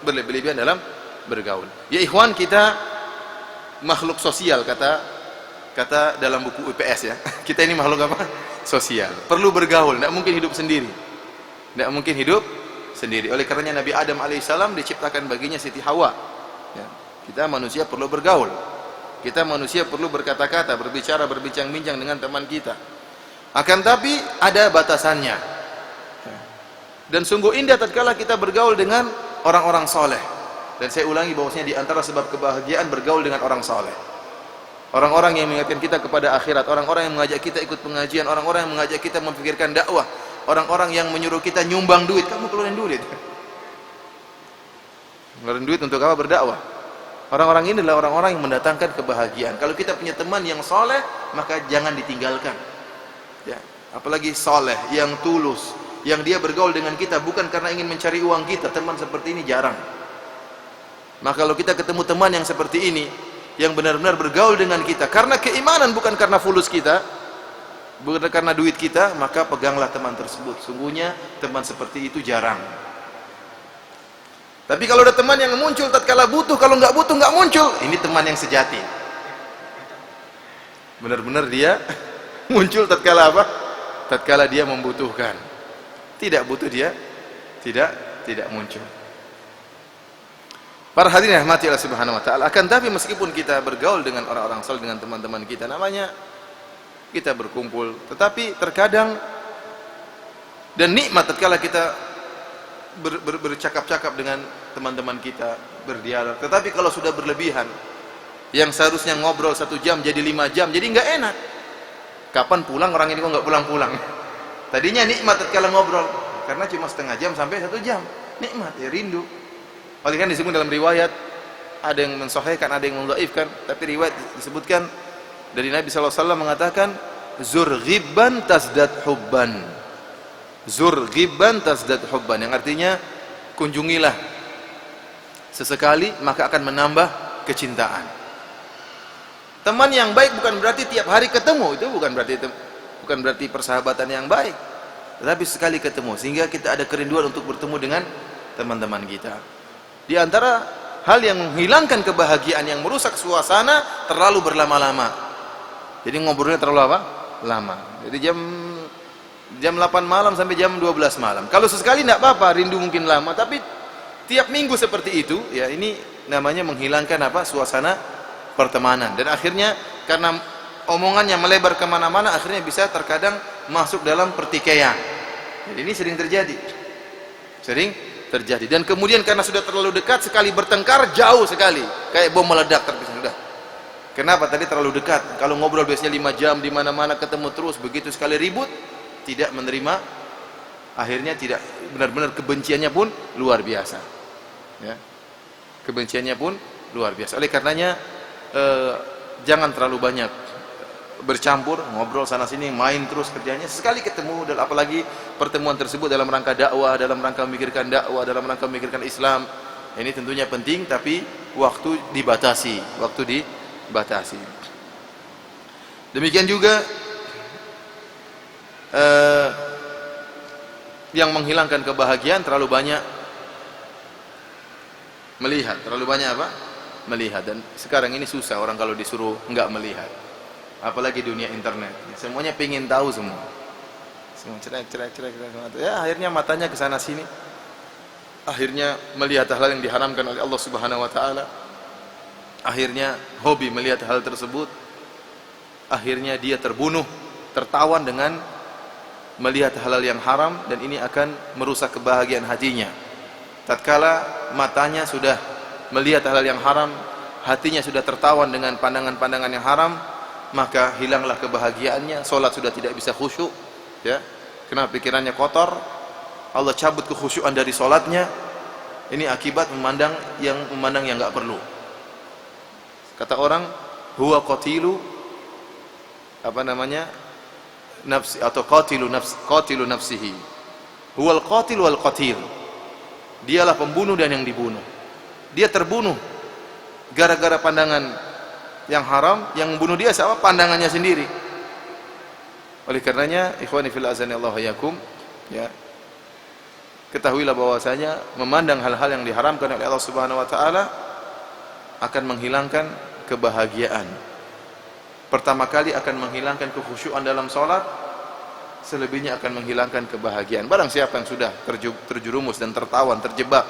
Berlebih-lebihan dalam bergaul. Ya ikhwan, kita makhluk sosial, kata dalam buku UPS ya. Kita ini makhluk apa? Sosial. Perlu bergaul, tidak mungkin hidup sendiri. Tidak mungkin hidup sendiri. Oleh karenanya Nabi Adam alaihissalam diciptakan baginya Siti Hawa. Ya. Kita manusia perlu bergaul. Kita manusia perlu berkata-kata, berbicara, berbincang-bincang dengan teman kita. Akan tapi ada batasannya. Dan sungguh indah tatkala kita bergaul dengan orang-orang soleh. Dan saya ulangi bahwasanya di antara sebab kebahagiaan bergaul dengan orang soleh. Orang-orang yang mengingatkan kita kepada akhirat, orang-orang yang mengajak kita ikut pengajian, orang-orang yang mengajak kita memikirkan dakwah, orang-orang yang menyuruh kita nyumbang duit. Kamu keluarin duit. Ngeluarin duit untuk apa? Berdakwah. Orang-orang ini adalah orang-orang yang mendatangkan kebahagiaan. Kalau kita punya teman yang soleh, maka jangan ditinggalkan. Ya, apalagi soleh, yang tulus, yang dia bergaul dengan kita bukan karena ingin mencari uang kita. Teman seperti ini jarang. Maka kalau kita ketemu teman yang seperti ini, yang benar-benar bergaul dengan kita karena keimanan, bukan karena fulus kita, bukan karena duit kita, maka peganglah teman tersebut. Sungguhnya teman seperti itu jarang. Tapi kalau ada teman yang muncul tatkala butuh, kalau nggak butuh nggak muncul, ini teman yang sejati. Benar-benar dia muncul tatkala apa? Tatkala dia membutuhkan. Tidak butuh dia tidak muncul. Para hadirin yang rahmati Allah Subhanahu wa taala, akan tapi meskipun kita bergaul dengan orang-orang saleh, dengan teman-teman kita, namanya kita berkumpul, tetapi terkadang dan nikmat tatkala kita bercakap-cakap dengan teman-teman kita, berdialog. Tetapi kalau sudah berlebihan, yang seharusnya ngobrol 1 jam jadi 5 jam, jadi nggak enak. Kapan pulang orang ini kok nggak pulang-pulang? Tadinya nikmat tatkala ngobrol, karena cuma setengah jam sampai 1 jam, nikmat ya, rindu. Oleh kan disebut dalam riwayat, ada yang mensahihkan, ada yang mendhaifkan, tapi riwayat disebutkan dari Nabi SAW mengatakan, zur ghibban tasdad hubban. Zur ghibban tasdad hubban, yang artinya kunjungilah sesekali maka akan menambah kecintaan. Teman yang baik bukan berarti tiap hari ketemu, itu bukan berarti persahabatan yang baik, tetapi sekali ketemu sehingga kita ada kerinduan untuk bertemu dengan teman-teman kita. Di antara hal yang menghilangkan kebahagiaan, yang merusak suasana, terlalu berlama-lama. Jadi ngobrolnya terlalu apa? Lama. Jadi jam 8 malam sampai jam 12 malam. Kalau sesekali tidak apa-apa, rindu mungkin lama, tapi tiap minggu seperti itu, ya ini namanya menghilangkan apa? Suasana pertemanan. Dan akhirnya karena omongannya melebar kemana-mana, akhirnya bisa terkadang masuk dalam pertikaian. Jadi ini sering terjadi. Sering terjadi. Dan kemudian karena sudah terlalu dekat, sekali bertengkar jauh sekali, kayak bom meledak terpisah sudah. Kenapa? Tadi terlalu dekat. Kalau ngobrol biasanya 5 jam di mana-mana ketemu terus, begitu sekali ribut tidak menerima, akhirnya tidak, benar-benar kebenciannya pun luar biasa. Ya. Kebenciannya pun luar biasa. Oleh karenanya jangan terlalu banyak bercampur, ngobrol sana sini, main terus kerjanya. Sekali ketemu, dan apalagi pertemuan tersebut dalam rangka dakwah, dalam rangka memikirkan dakwah, dalam rangka memikirkan Islam, ini tentunya penting, tapi waktu dibatasi, Demikian juga yang menghilangkan kebahagiaan, terlalu banyak melihat. Terlalu banyak apa? Melihat. Dan sekarang ini susah orang kalau disuruh enggak melihat, apalagi dunia internet, semuanya pengen tahu semua cerek, ya akhirnya matanya ke sana sini, akhirnya melihat hal yang diharamkan oleh Allah Subhanahu wa taala, akhirnya hobi melihat hal tersebut, akhirnya dia terbunuh, tertawan dengan melihat hal-hal yang haram, dan ini akan merusak kebahagiaan hatinya. Tatkala matanya sudah melihat hal-hal yang haram, hatinya sudah tertawan dengan pandangan-pandangan yang haram, maka hilanglah kebahagiaannya. Solat sudah tidak bisa khusyuk, ya, karena pikirannya kotor. Allah cabut kekhusyuan dari solatnya. Ini akibat memandang yang nggak perlu. Kata orang, huwa qatilu, nafsi, atau qatilu nafsihi. Huwal qatil wal qatil. Dialah pembunuh dan yang dibunuh. Dia terbunuh gara-gara pandangan yang haram, yang membunuh dia siapa? Pandangannya sendiri. Oleh karenanya, ikhwani fil azani Allah yakum, ya, ketahuilah bahwasanya memandang hal-hal yang diharamkan oleh Allah Subhanahu wa taala akan menghilangkan kebahagiaan. Pertama kali akan menghilangkan kekhusyuan dalam salat, selebihnya akan menghilangkan kebahagiaan. Barang siapa yang sudah terjerumus dan tertawan, terjebak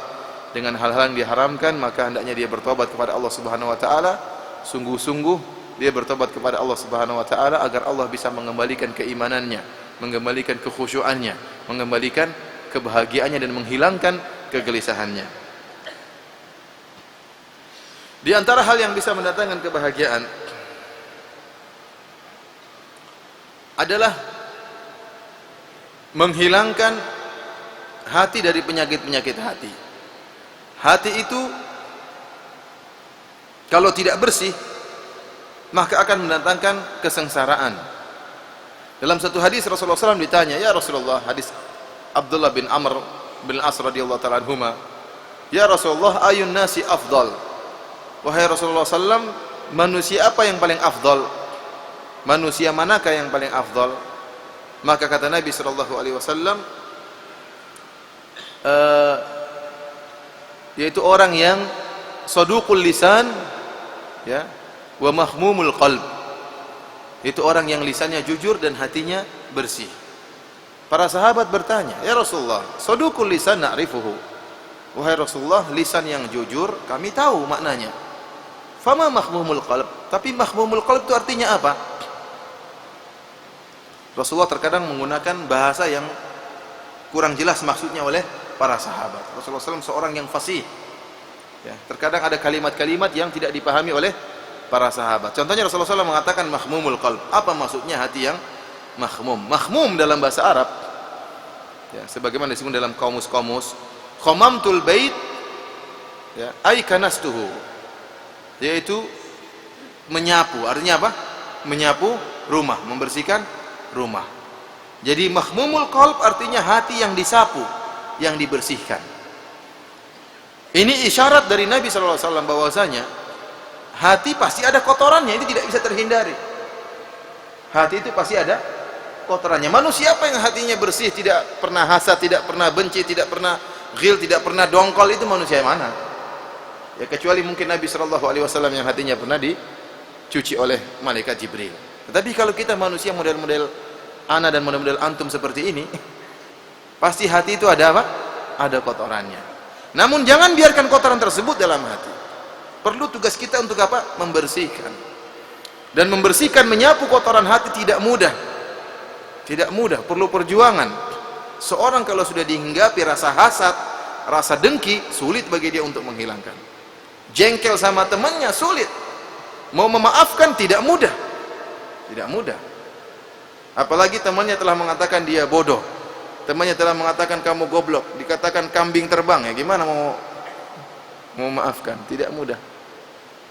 dengan hal-hal yang diharamkan, maka hendaknya dia bertobat kepada Allah Subhanahu wa taala. Sungguh-sungguh dia bertobat kepada Allah Subhanahu wa taala agar Allah bisa mengembalikan keimanannya, mengembalikan kekhusyuannya, mengembalikan kebahagiaannya, dan menghilangkan kegelisahannya. Di antara hal yang bisa mendatangkan kebahagiaan adalah menghilangkan hati dari penyakit-penyakit hati. Hati itu kalau tidak bersih, maka akan mendatangkan kesengsaraan. Dalam satu hadis Rasulullah SAW ditanya, ya Rasulullah, hadis Abdullah bin Amr bin As radhiyallahu ta'ala anhuma, ya Rasulullah, ayun nasi afdal. Wahai Rasulullah SAW, manusia apa yang paling afdal? Manusia manakah yang paling afdal? Maka kata Nabi SAW, yaitu orang yang saduqul lisan, ya, wa mahmumul qalb. Itu orang yang lisannya jujur dan hatinya bersih. Para sahabat bertanya, ya Rasulullah, saduqul lisan na'rifuhu. Wahai Rasulullah, lisan yang jujur kami tahu maknanya. Fama mahmumul qalb? Tapi mahmumul qalb itu artinya apa? Rasulullah terkadang menggunakan bahasa yang kurang jelas maksudnya oleh para sahabat. Rasulullah SAW seorang yang fasih. Ya, terkadang ada kalimat-kalimat yang tidak dipahami oleh para sahabat. Contohnya Rasulullah SAW mengatakan mahmumul qalb. Apa maksudnya hati yang mahmum? Mahmum dalam bahasa Arab, ya, sebagaimana disebut dalam kamus-kamus, khamamtul bait, ya, ay kanastuhu, yaitu menyapu. Artinya apa? Menyapu rumah, membersihkan rumah. Jadi mahmumul qalb artinya hati yang disapu, yang dibersihkan. Ini isyarat dari Nabi SAW bahwasanya hati pasti ada kotorannya, ini tidak bisa terhindari. Hati itu pasti ada kotorannya. Manusia apa yang hatinya bersih, tidak pernah hasad, tidak pernah benci, tidak pernah ghil, tidak pernah dongkol, itu manusia yang mana? Ya, kecuali mungkin Nabi SAW yang hatinya pernah dicuci oleh malaikat Jibril. Tetapi kalau kita manusia model-model ana dan model-model antum seperti ini, pasti hati itu ada apa? Ada kotorannya. Namun jangan biarkan kotoran tersebut dalam hati. Perlu tugas kita untuk apa? Membersihkan. Dan membersihkan, menyapu kotoran hati tidak mudah. Tidak mudah, perlu perjuangan. Seorang kalau sudah dihinggapi rasa hasad, rasa dengki, sulit bagi dia untuk menghilangkan. Jengkel sama temannya, sulit. Mau memaafkan tidak mudah. Tidak mudah. Apalagi temannya telah mengatakan dia bodoh. Temannya telah mengatakan kamu goblok, dikatakan kambing terbang, ya gimana mau memaafkan? Tidak mudah.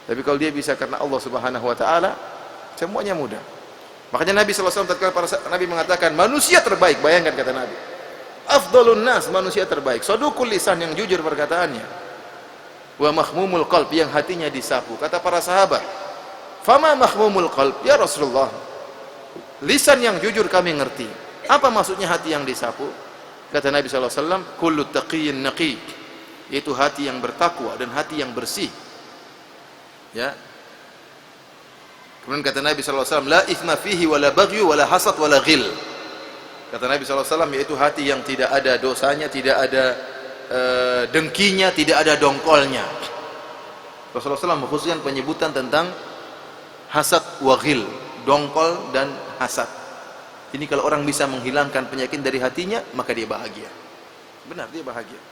Tapi kalau dia bisa karena Allah Subhanahu wa taala, semuanya mudah. Makanya Nabi sallallahu alaihi wasallam tatkala Nabi mengatakan manusia terbaik, bayangkan kata Nabi. Afdhalun nas, manusia terbaik. Saduqul lisan, yang jujur perkataannya. Wa mahmumul qalb, yang hatinya disapu. Kata para sahabat, "Fama mahmumul qalb ya Rasulullah?" Lisan yang jujur kami ngerti. Apa maksudnya hati yang disapu? Kata Nabi sallallahu alaihi wasallam, "Kullu taqiyyin naqi." Itu hati yang bertakwa dan hati yang bersih. Ya. Kemudian kata Nabi sallallahu alaihi wasallam, "La itsma fihi wala baghyu wala hasad wala ghil." Kata Nabi sallallahu alaihi wasallam, yaitu hati yang tidak ada dosanya, tidak ada dengkinya, tidak ada dongkolnya. Rasulullah SAW mengkhususkan penyebutan tentang hasad wa ghil, dongkol dan hasad. Ini kalau orang bisa menghilangkan penyakit dari hatinya, maka dia bahagia. Benar, dia bahagia.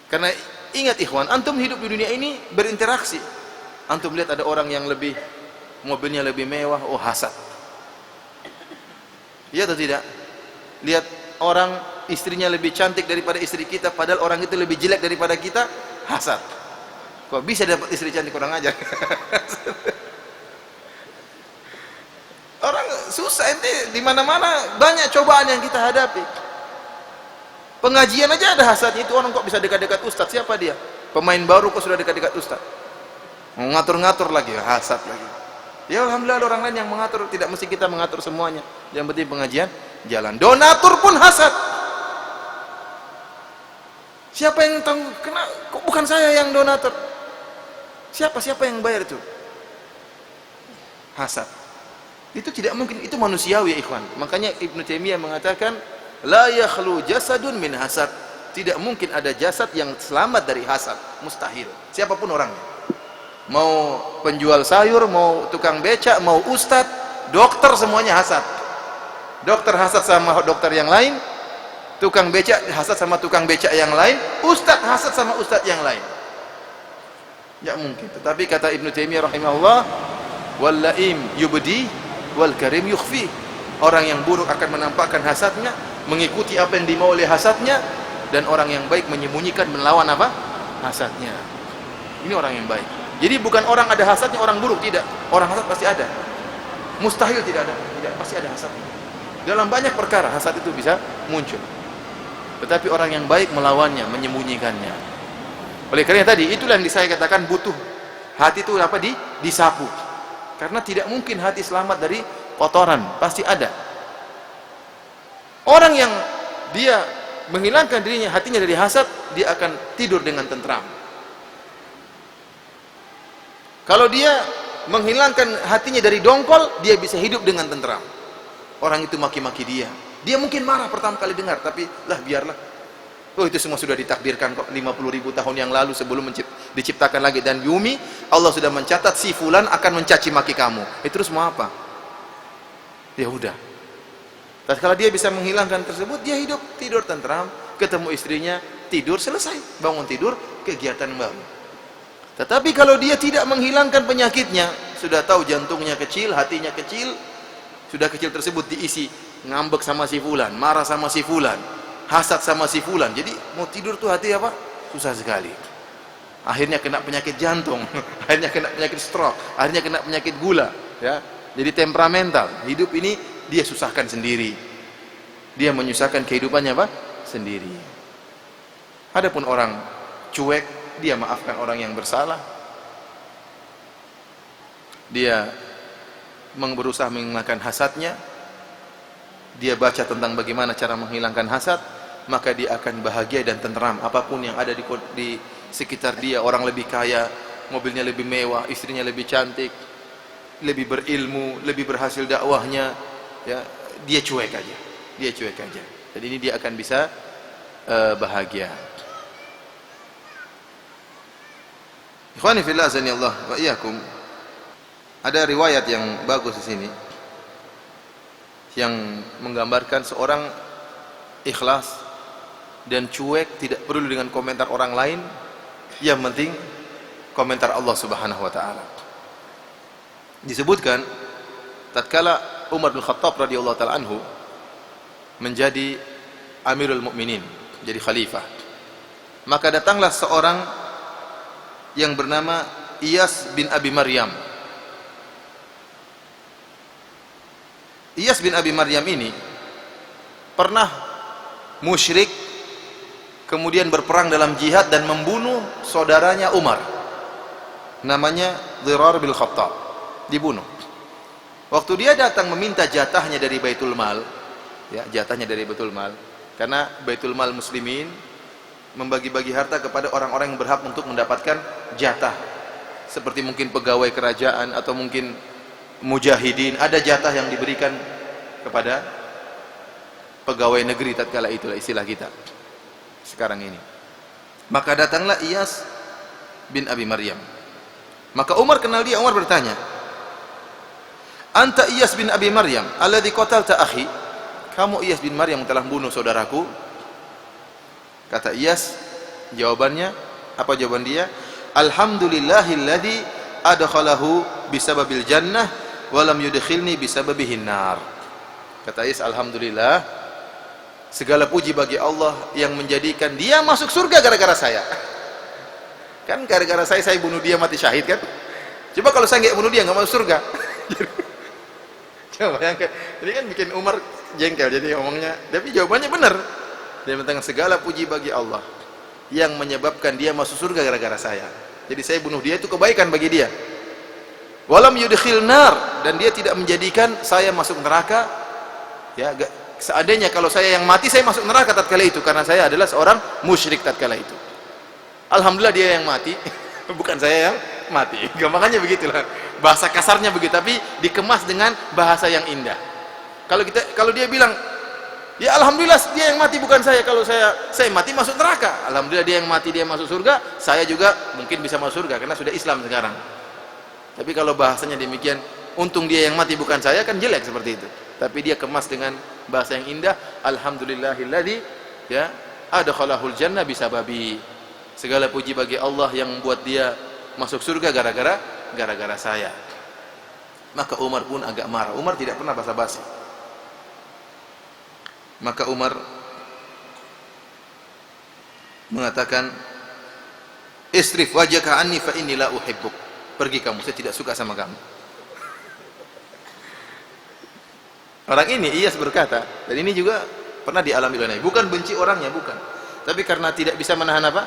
Karena ingat ikhwan, antum hidup di dunia ini berinteraksi. Antum lihat ada orang yang lebih mobilnya lebih mewah, oh hasad. Iya atau tidak? Lihat orang istrinya lebih cantik daripada istri kita, padahal orang itu lebih jelek daripada kita, hasad. Kok bisa dapat istri cantik, kurang ajar. Orang susah, ente di mana-mana banyak cobaan yang kita hadapi. Pengajian aja ada hasadnya, itu orang kok bisa dekat-dekat ustaz, siapa dia? Pemain baru kok sudah dekat-dekat ustaz. Mau ngatur-ngatur lagi, hasad lagi. Ya alhamdulillah ada orang lain yang mengatur, tidak mesti kita mengatur semuanya. Yang penting pengajian jalan. Donatur pun hasad. Siapa yang kena? Kok bukan saya yang donatur? Siapa yang bayar itu? Hasad. Itu tidak mungkin, itu manusiawi ya ikhwan. Makanya Ibnu Taimiyah mengatakan la yakhlu jasadun min hasad. Tidak mungkin ada jasad yang selamat dari hasad, mustahil. Siapapun orangnya. Mau penjual sayur, mau tukang becak, mau ustad, dokter, semuanya hasad. Dokter hasad sama dokter yang lain, tukang becak hasad sama tukang becak yang lain, ustad hasad sama ustad yang lain. Ya mungkin. Tetapi kata Ibnu Taimiyah rahimahullah, wal laim yubdi wal karim yukhfi. Orang yang buruk akan menampakkan hasadnya, mengikuti apa yang dimau oleh hasadnya, dan orang yang baik menyembunyikan, melawan apa? Hasadnya. Ini orang yang baik. Jadi bukan orang ada hasadnya orang buruk, tidak. Orang hasad pasti ada. Mustahil tidak ada. Tidak, pasti ada hasad. Dalam banyak perkara hasad itu bisa muncul. Tetapi orang yang baik melawannya, menyembunyikannya. Oleh karena tadi, itulah yang saya katakan butuh hati itu apa? Disapu. Karena tidak mungkin hati selamat dari kotoran, pasti ada. Orang yang dia menghilangkan dirinya, hatinya dari hasad, dia akan tidur dengan tentram. Kalau dia menghilangkan hatinya dari dongkol, dia bisa hidup dengan tentram. Orang itu maki-maki dia. Dia mungkin marah pertama kali dengar, tapi lah biarlah. Oh itu semua sudah ditakdirkan kok 50.000 tahun yang lalu sebelum diciptakan lagi dan bumi, Allah sudah mencatat si fulan akan mencaci maki kamu. Terus mau apa? Ya udah. Tatkala dia bisa menghilangkan tersebut, dia hidup tidur tentram, ketemu istrinya, tidur selesai, bangun tidur, kegiatan baru. Tetapi kalau dia tidak menghilangkan penyakitnya, sudah tahu jantungnya kecil, hatinya kecil, sudah kecil tersebut diisi ngambek sama si fulan, marah sama si fulan, hasad sama si fulan. Jadi mau tidur tuh hati apa? Susah sekali. Akhirnya kena penyakit jantung, akhirnya kena penyakit stroke, akhirnya kena penyakit gula, ya. Jadi temperamental. Hidup ini dia susahkan sendiri. Dia menyusahkan kehidupannya apa? Sendiri. Adapun orang cuek, dia maafkan orang yang bersalah. Dia berusaha menghilangkan hasadnya. Dia baca tentang bagaimana cara menghilangkan hasad, maka dia akan bahagia dan tenteram. Apapun yang ada di sekitar dia, orang lebih kaya, mobilnya lebih mewah, istrinya lebih cantik, lebih berilmu, lebih berhasil dakwahnya, ya, dia cuek aja. Dia cuek aja. Jadi ini dia akan bisa bahagia. Ikhwani fillah azanillah wa iyyakum. Ada riwayat yang bagus di sini yang menggambarkan seorang ikhlas, dan cuek, tidak peduli dengan komentar orang lain, yang penting komentar Allah Subhanahu wa taala. Disebutkan tatkala Umar bin Khattab radhiyallahu taala anhu menjadi Amirul Mukminin, jadi khalifah, maka datanglah seorang yang bernama Iyas bin Abi Maryam. Iyas bin Abi Maryam ini pernah musyrik, kemudian berperang dalam jihad dan membunuh saudaranya Umar, namanya Dhirar bin Khattab, dibunuh. Waktu dia datang meminta jatahnya dari Baitul Mal, ya, jatahnya dari Baitul Mal, karena Baitul Mal muslimin membagi-bagi harta kepada orang-orang yang berhak untuk mendapatkan jatah, seperti mungkin pegawai kerajaan atau mungkin mujahidin, ada jatah yang diberikan kepada pegawai negeri tatkala itulah istilah kita sekarang ini. Maka datanglah Iyas bin Abi Maryam. Maka Umar kenal dia. Umar bertanya, "Anta Iyas bin Abi Maryam alladzi qatalta akhi?" Kamu Iyas bin Maryam yang telah membunuh saudaraku? Kata Iyas, jawabannya, apa jawaban dia? "Alhamdulillahilladzi adkhalahu bisababil jannah wa lam yudkhilni bisababihin nar." Kata Iyas, alhamdulillah, segala puji bagi Allah yang menjadikan dia masuk surga gara-gara saya. Kan gara-gara saya bunuh dia mati syahid kan? Coba kalau saya nggak bunuh dia nggak masuk surga. Coba bayangkan. Ini kan bikin Umar jengkel jadi ngomongnya, tapi jawabannya benar. Dia mengatakan segala puji bagi Allah yang menyebabkan dia masuk surga gara-gara saya. Jadi saya bunuh dia itu kebaikan bagi dia. Walam yudkhil nar, dan dia tidak menjadikan saya masuk neraka. Ya, seandainya kalau saya yang mati, saya masuk neraka tatkala itu, karena saya adalah seorang musyrik tatkala itu. Alhamdulillah dia yang mati, bukan saya yang mati. Gampangannya begitulah. Bahasa kasarnya begitu, tapi dikemas dengan bahasa yang indah. Kalau dia bilang, ya alhamdulillah dia yang mati bukan saya, kalau saya mati masuk neraka. Alhamdulillah dia yang mati, dia masuk surga, saya juga mungkin bisa masuk surga karena sudah Islam sekarang. Tapi kalau bahasanya demikian, untung dia yang mati bukan saya, kan jelek seperti itu. Tapi dia kemas dengan bahasa yang indah, alhamdulillahilladzi ya adkhalahul jannah bisababi. Segala puji bagi Allah yang membuat dia masuk surga gara-gara saya. Maka Umar pun agak marah. Umar tidak pernah basa-basi. Maka Umar mengatakan, "Isrif wajhaka anni fa inni la uhibbuk." Pergi kamu, saya tidak suka sama kamu. Orang ini Iyas berkata, dan ini juga pernah dialami oleh Nabi, bukan benci orangnya, bukan, tapi karena tidak bisa menahan apa?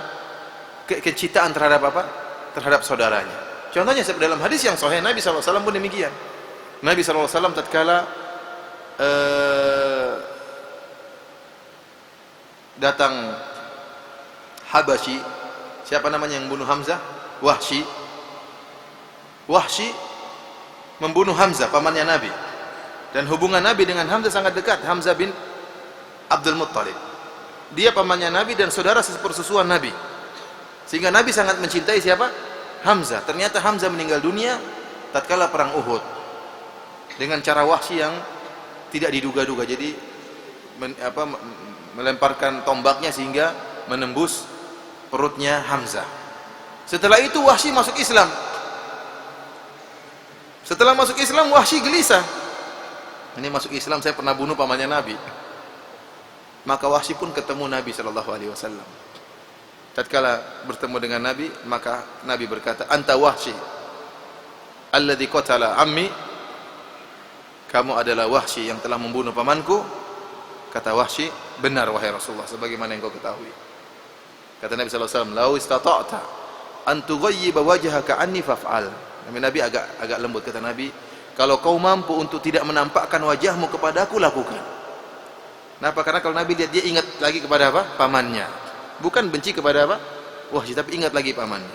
Kecintaan terhadap apa? Terhadap saudaranya. Contohnya dalam hadis yang sahih Nabi SAW pun demikian. Nabi SAW tatkala datang Habasyi, siapa namanya yang bunuh Hamzah? Wahsy membunuh Hamzah, pamannya Nabi. Dan hubungan Nabi dengan Hamzah sangat dekat. Hamzah bin Abdul Muttalib, dia pamannya Nabi dan saudara sepersusuan Nabi, sehingga Nabi sangat mencintai siapa? Hamzah. Ternyata Hamzah meninggal dunia tatkala perang Uhud dengan cara Wahsy yang tidak diduga-duga. Jadi melemparkan tombaknya sehingga menembus perutnya Hamzah. Setelah itu Wahsy masuk Islam. Setelah masuk Islam, Wahsy gelisah. Ini masuk Islam, saya pernah bunuh pamannya Nabi. Maka Wahsy pun ketemu Nabi SAW. Tatkala bertemu dengan Nabi, maka Nabi berkata, "Anta Wahsy alladzi qatala ammi." Kamu adalah Wahsy yang telah membunuh pamanku. Kata Wahsy, "Benar wahai Rasulullah, sebagaimana yang kau ketahui." Kata Nabi SAW, "Lau istata'ta an tughayyiba wajhaka anni faf'al." Nabi agak lembut, kata Nabi, kalau kau mampu untuk tidak menampakkan wajahmu kepadaku, lakukan. Kenapa? Karena kalau Nabi lihat, dia ingat lagi kepada apa? Pamannya. Bukan benci kepada apa? Wahsy, tapi ingat lagi pamannya.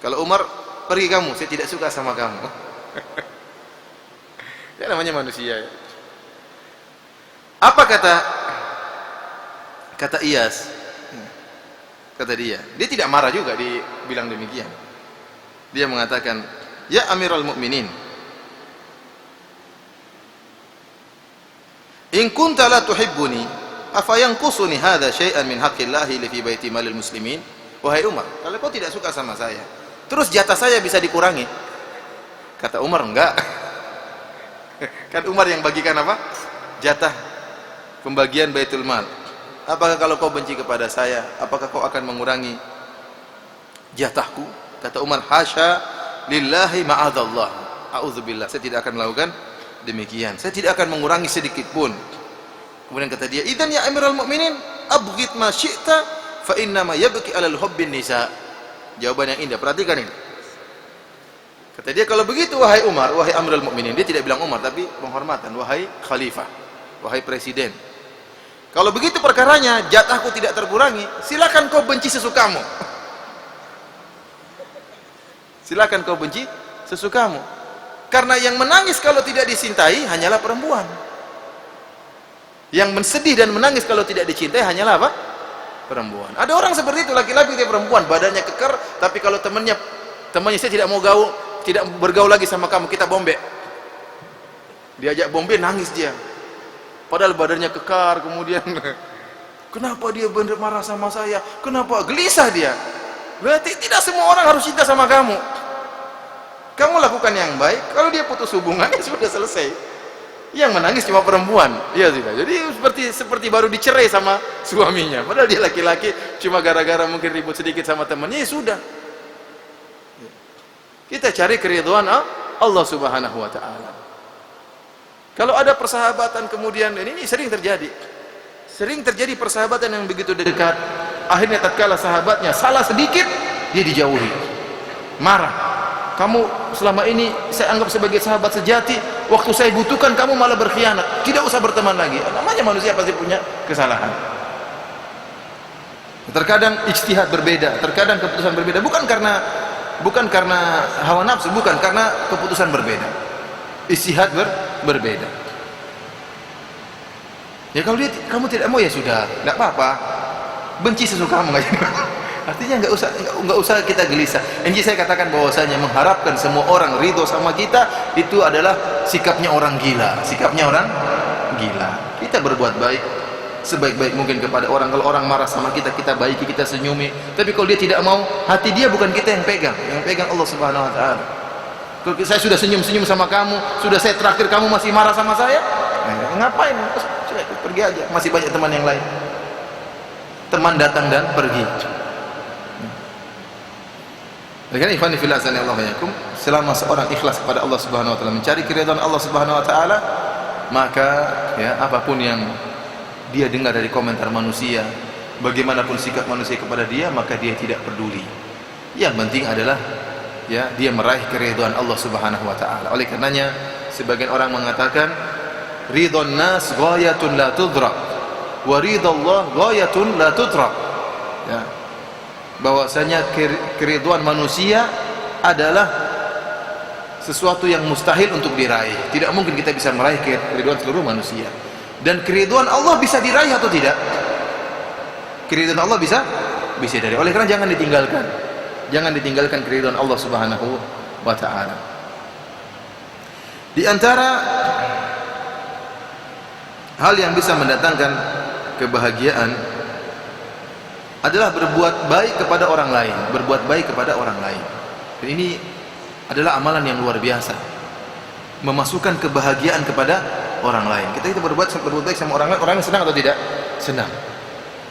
Kalau Umar, pergi kamu, saya tidak suka sama kamu. Ya namanya manusia ya. Apa kata Iyas? Kata dia tidak marah juga dibilang demikian. Dia mengatakan, "Ya Amirul Mukminin, in kunta la tuhibbuni Afa yanqusuni hadza syai'an min haqqillahi li fi baiti malil muslimin? Wahai Umar, kalau kau tidak suka sama saya, terus jatah saya bisa dikurangi? Kata Umar, enggak. Kan Umar yang bagikan apa? Jatah pembagian Baitul Mal. Apakah kalau kau benci kepada saya, apakah kau akan mengurangi jatahku? Kata Umar, hasya lillahi ma'adzallah. A'udzubillah, saya tidak akan melakukan demikian. Saya tidak akan mengurangi sedikit pun. Kemudian kata dia, "Idzan ya Amirul Mukminin, abghid ma syi'ta fa inna ma yabki 'alal hubbin nisa." Jawaban yang indah, perhatikan ini. Kata dia, kalau begitu wahai Umar, wahai Amirul Mukminin, dia tidak bilang Umar tapi penghormatan, wahai khalifah, wahai presiden. Kalau begitu perkaranya, jatahku tidak terkurangi, silakan kau benci sesukamu. Silakan kau benci sesukamu. Karena yang menangis kalau tidak dicintai hanyalah perempuan. Yang bersedih dan menangis kalau tidak dicintai hanyalah apa? Perempuan. Ada orang seperti itu, laki-laki dia perempuan, badannya keker, tapi kalau temannya saya tidak mau gaul, tidak bergaul lagi sama kamu, kita bombe. Diajak bombe nangis dia. Padahal badannya kekar, kemudian kenapa dia benar marah sama saya? Kenapa gelisah dia? Berarti tidak semua orang harus cinta sama kamu. Kamu lakukan yang baik, kalau dia putus hubungan ya sudah selesai. Yang menangis cuma perempuan. Iya sudah. Jadi seperti baru dicerai sama suaminya. Padahal dia laki-laki, cuma gara-gara mungkin ribut sedikit sama temannya, ya sudah. Kita cari keridhaan Allah Subhanahu wa taala. Kalau ada persahabatan kemudian ini sering terjadi. Sering terjadi persahabatan yang begitu dekat, akhirnya tatkala sahabatnya salah sedikit, dia dijauhi. Marah. Kamu selama ini saya anggap sebagai sahabat sejati, waktu saya butuhkan kamu malah berkhianat, tidak usah berteman lagi. Namanya manusia pasti punya kesalahan. Terkadang ijtihad berbeda, terkadang keputusan berbeda, bukan karena hawa nafsu, bukan karena keputusan berbeda. Ijtihad berbeda. Ya kalau kamu tidak mau ya sudah, tidak apa-apa. Benci sesukamu enggak. Artinya enggak usah kita gelisah. Jadi saya katakan bahwasanya mengharapkan semua orang ridho sama kita itu adalah sikapnya orang gila. Sikapnya orang gila. Kita berbuat baik sebaik-baik mungkin kepada orang. Kalau orang marah sama kita, kita baiki, kita senyumi. Tapi kalau dia tidak mau, hati dia bukan kita yang pegang Allah Subhanahu wa taala. Kalau saya sudah senyum-senyum sama kamu, sudah saya traktir kamu masih marah sama saya, ngapain? Pergi aja. Masih banyak teman yang lain. Teman datang dan pergi. Dengan ikhwan fillah sallallahu alaihi wasallam, selama seorang ikhlas kepada Allah Subhanahu wa taala, mencari keridhaan Allah Subhanahu wa taala, maka ya apapun yang dia dengar dari komentar manusia, bagaimanapun sikap manusia kepada dia, maka dia tidak peduli. Yang penting adalah ya dia meraih keridhaan Allah Subhanahu wa taala. Oleh karenanya sebagian orang mengatakan ridhon nas ghayatun la tudrak wa ridallah ghayatun la tutrak. Ya. Bahwasanya keridhaan manusia adalah sesuatu yang mustahil untuk diraih. Tidak mungkin kita bisa meraih keridhaan seluruh manusia. Dan keridhaan Allah bisa diraih atau tidak? Keridhaan Allah bisa diraih. Oleh karena jangan ditinggalkan. Jangan ditinggalkan keridhaan Allah Subhanahu wa taala. Di antara hal yang bisa mendatangkan kebahagiaan adalah berbuat baik kepada orang lain, berbuat baik kepada orang lain. Dan ini adalah amalan yang luar biasa, memasukkan kebahagiaan kepada orang lain. Kita berbuat baik sama orang lain, orang yang senang atau tidak? Senang.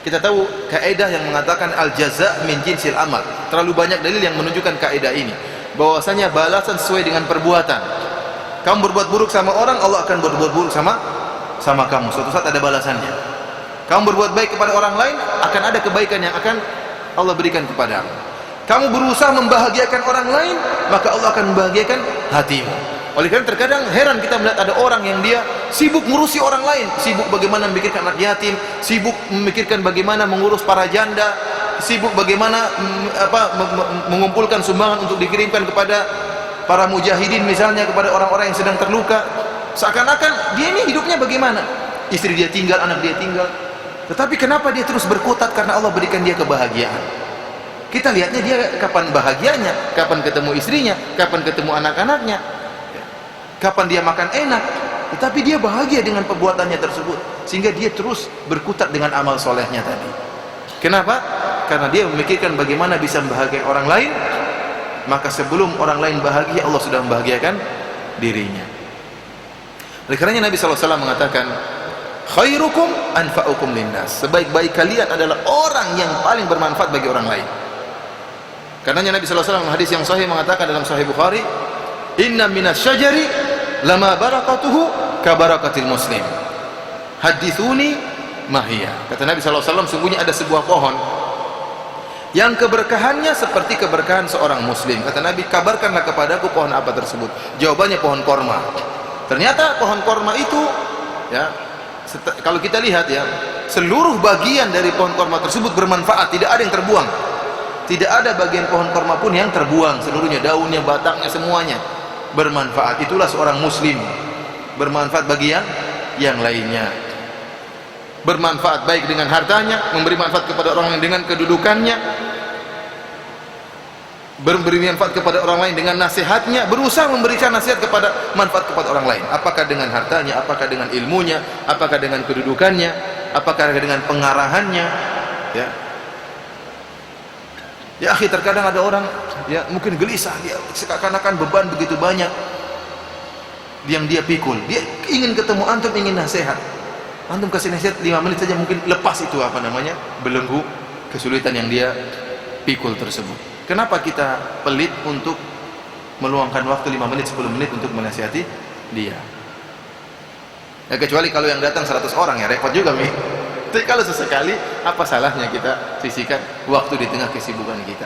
Kita tahu kaidah yang mengatakan al jaza min jinsil amal. Terlalu banyak dalil yang menunjukkan kaidah ini, bahwasanya balasan sesuai dengan perbuatan. Kamu berbuat buruk sama orang, Allah akan berbuat buruk sama kamu. Suatu saat ada balasannya. Kamu berbuat baik kepada orang lain, akan ada kebaikan yang akan Allah berikan kepadamu. Kamu berusaha membahagiakan orang lain, maka Allah akan membahagiakan hatimu. Oleh karena terkadang heran kita melihat ada orang yang dia sibuk ngurusi orang lain, sibuk bagaimana memikirkan anak yatim, sibuk memikirkan bagaimana mengurus para janda, sibuk bagaimana mengumpulkan sumbangan untuk dikirimkan kepada para mujahidin misalnya, kepada orang-orang yang sedang terluka. Seakan-akan dia ini hidupnya bagaimana? Istri dia tinggal, anak dia tinggal. Tetapi kenapa dia terus berkutat? Karena Allah berikan dia kebahagiaan. Kita lihatnya dia kapan bahagianya, kapan ketemu istrinya, kapan ketemu anak-anaknya, kapan dia makan enak. tetapi dia bahagia dengan perbuatannya tersebut, sehingga dia terus berkutat dengan amal solehnya tadi. Kenapa? Karena dia memikirkan bagaimana bisa membahagiakan orang lain, maka sebelum orang lain bahagia, Allah sudah membahagiakan dirinya. Oleh karenanya Nabi SAW mengatakan, khairukum anfa'ukum linnas, sebaik-baik kalian adalah orang yang paling bermanfaat bagi orang lain. Karenanya Nabi SAW hadis yang sahih mengatakan dalam Sahih Bukhari, inna minas syajari lama barakatuhu kabarakatil muslim, hadithuni mahiyya. Kata Nabi SAW, sungguhnya ada sebuah pohon yang keberkahannya seperti keberkahan seorang muslim. Kata Nabi, kabarkanlah kepadaku pohon apa tersebut. Jawabannya pohon korma. Ternyata pohon korma itu, ya, kalau kita lihat ya, seluruh bagian dari pohon korma tersebut bermanfaat, tidak ada yang terbuang. Tidak ada bagian pohon korma pun yang terbuang, seluruhnya, daunnya, batangnya, semuanya bermanfaat. Itulah seorang muslim, bermanfaat bagi yang lainnya. Bermanfaat baik dengan hartanya, memberi manfaat kepada orang lain dengan kedudukannya, memberi manfaat kepada orang lain dengan nasihatnya, berusaha memberikan nasihat kepada manfaat kepada orang lain. Apakah dengan hartanya, apakah dengan ilmunya, apakah dengan kedudukannya, apakah dengan pengarahannya, ya. Ya akhi, terkadang ada orang ya mungkin gelisah, dia seakan-akan beban begitu banyak yang dia pikul. Dia ingin ketemu antum, ingin nasihat. Antum kasih nasihat 5 menit saja, mungkin lepas itu apa namanya, belenggu kesulitan yang dia pikul tersebut. Kenapa kita pelit untuk meluangkan waktu 5 menit, 10 menit untuk menasihati dia? Ya kecuali kalau yang datang 100 orang, ya repot juga Mi. Tapi kalau sesekali, apa salahnya kita sisihkan waktu di tengah kesibukan kita?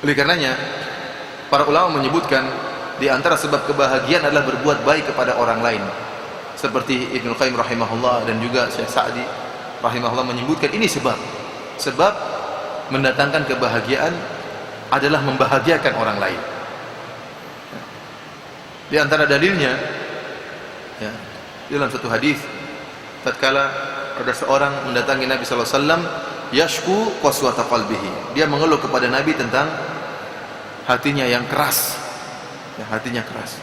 Oleh karenanya, para ulama menyebutkan di antara sebab kebahagiaan adalah berbuat baik kepada orang lain. Seperti Ibnu Qayyim rahimahullah dan juga Syekh Sa'di rahimahullah menyebutkan ini sebab mendatangkan kebahagiaan adalah membahagiakan orang lain. Di antara dalilnya, ya, dalam satu hadis, tatkala ada seorang mendatangi Nabi sallallahu alaihi wasallam, yashku qaswata qalbihi, dia mengeluh kepada Nabi tentang hatinya yang keras, ya, hatinya keras,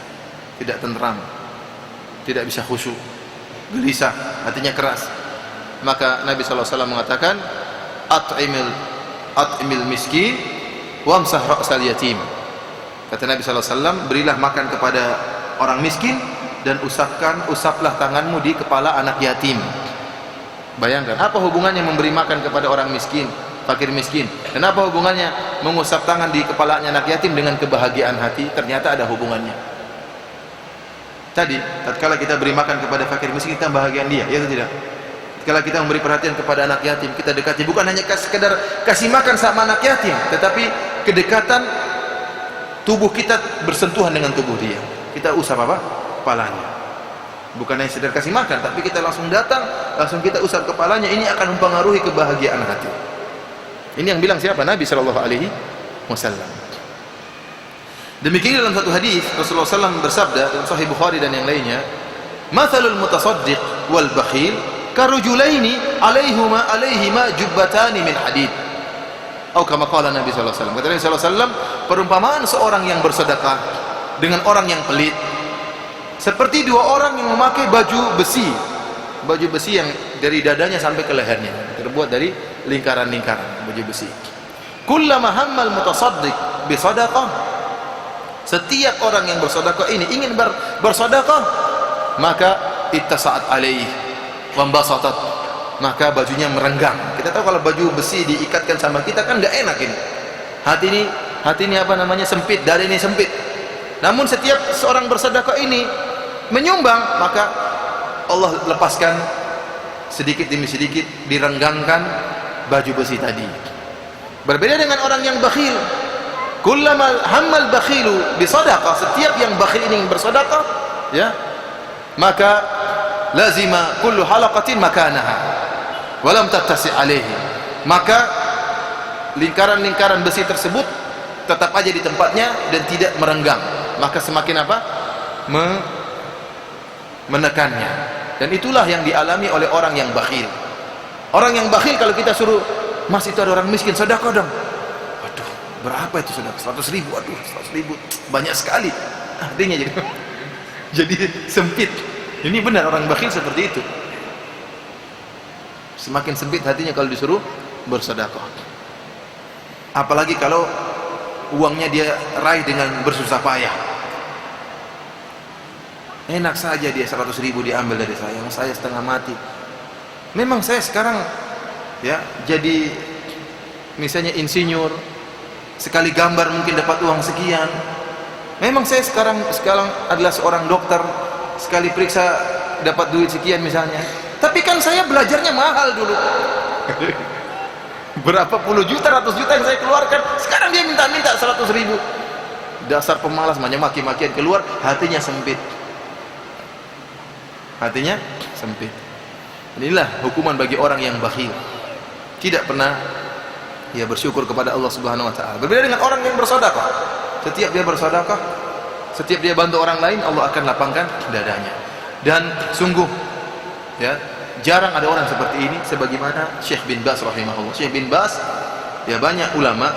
tidak tenteram, tidak bisa khusyuk, gelisah, hatinya keras. Maka Nabi sallallahu alaihi wasallam mengatakan, at'imil miskin wamsah ra'sal yatim. Kata Nabi sallallahu alaihi wasallam, berilah makan kepada orang miskin dan usaplah tanganmu di kepala anak yatim. Bayangkan, apa hubungannya memberi makan kepada orang miskin, fakir miskin? Dan apa hubungannya mengusap tangan di kepalanya anak yatim dengan kebahagiaan hati? Ternyata ada hubungannya. Tadi, tatkala kita beri makan kepada fakir miskin, kita bahagian dia, ya atau tidak? Tatkala kita memberi perhatian kepada anak yatim, kita dekati, bukan hanya sekedar kasih makan sama anak yatim, tetapi kedekatan tubuh kita bersentuhan dengan tubuh dia. Kita usap apa? Kepalanya. Bukan hanya sekedar kasih makan, tapi kita langsung datang, langsung kita usap kepalanya. Ini akan mempengaruhi kebahagiaan hati. Ini yang bilang siapa? Nabi sallallahu alaihi wasallam. Demikian dalam satu hadis Rasulullah SAW bersabda dalam Sahih Bukhari dan yang lainnya, "Mathalul mutasaddiq wal bakhil karujulaini alaihima jubbatani min hadid." Atau kama qala Nabi sallallahu alaihi wasallam. Kata Nabi sallallahu alaihi wasallam, perumpamaan seorang yang bersedekah dengan orang yang pelit seperti dua orang yang memakai baju besi yang dari dadanya sampai ke lehernya, terbuat dari lingkaran-lingkaran baju besi. Kullama hammal mutasaddiq bi sadaqah, setiap orang yang bersedekah ini ingin bersedekah, maka ittasa'at alaihi wa basatat, maka bajunya merenggang. Kita tahu kalau baju besi diikatkan sama kita kan enggak enak ini. Hati ini apa namanya, sempit, dada ini sempit. Namun setiap seorang bersedekah ini menyumbang, maka Allah lepaskan sedikit demi sedikit, direnggangkan baju besi tadi. Berbeda dengan orang yang bakhil. Kullama hammal bakhilu bisadaqah, setiap yang bakhil ini bersedekah, ya, maka lazima kullu halaqatin makanaha wa lam tattasi alaihi, maka lingkaran-lingkaran besi tersebut tetap aja di tempatnya dan tidak merenggang, maka semakin apa? Menekannya. Dan itulah yang dialami oleh orang yang bakhil. Orang yang bakhil, kalau kita suruh, "Mas, itu ada orang miskin, sedekah dong." Waduh, berapa itu sedekah? 100.000. Waduh, 100.000 banyak sekali. Artinya jadi Jadi sempit. Ini benar, orang bakhil seperti itu. Semakin sempit hatinya kalau disuruh bersedekah. Apalagi kalau uangnya dia raih dengan bersusah payah. Enak saja dia 100.000 diambil dari saya setengah mati. Memang saya sekarang ya jadi misalnya insinyur, sekali gambar mungkin dapat uang sekian. Memang saya sekarang adalah seorang dokter, sekali periksa dapat duit sekian misalnya. Tapi kan saya belajarnya mahal dulu. Berapa puluh juta, ratus juta yang saya keluarkan, sekarang dia minta 100.000. Dasar pemalas, maki-makian keluar, hatinya sempit. Hatinya sempit. Inilah hukuman bagi orang yang bakhil. Tidak pernah dia bersyukur kepada Allah Subhanahu wa taala. Berbeda dengan orang yang bersedekah. Setiap dia bersedekah, setiap dia bantu orang lain, Allah akan lapangkan dadanya. Dan sungguh ya, jarang ada orang seperti ini sebagaimana Syekh bin Baz rahimahullah. Syekh bin Baz ya banyak ulama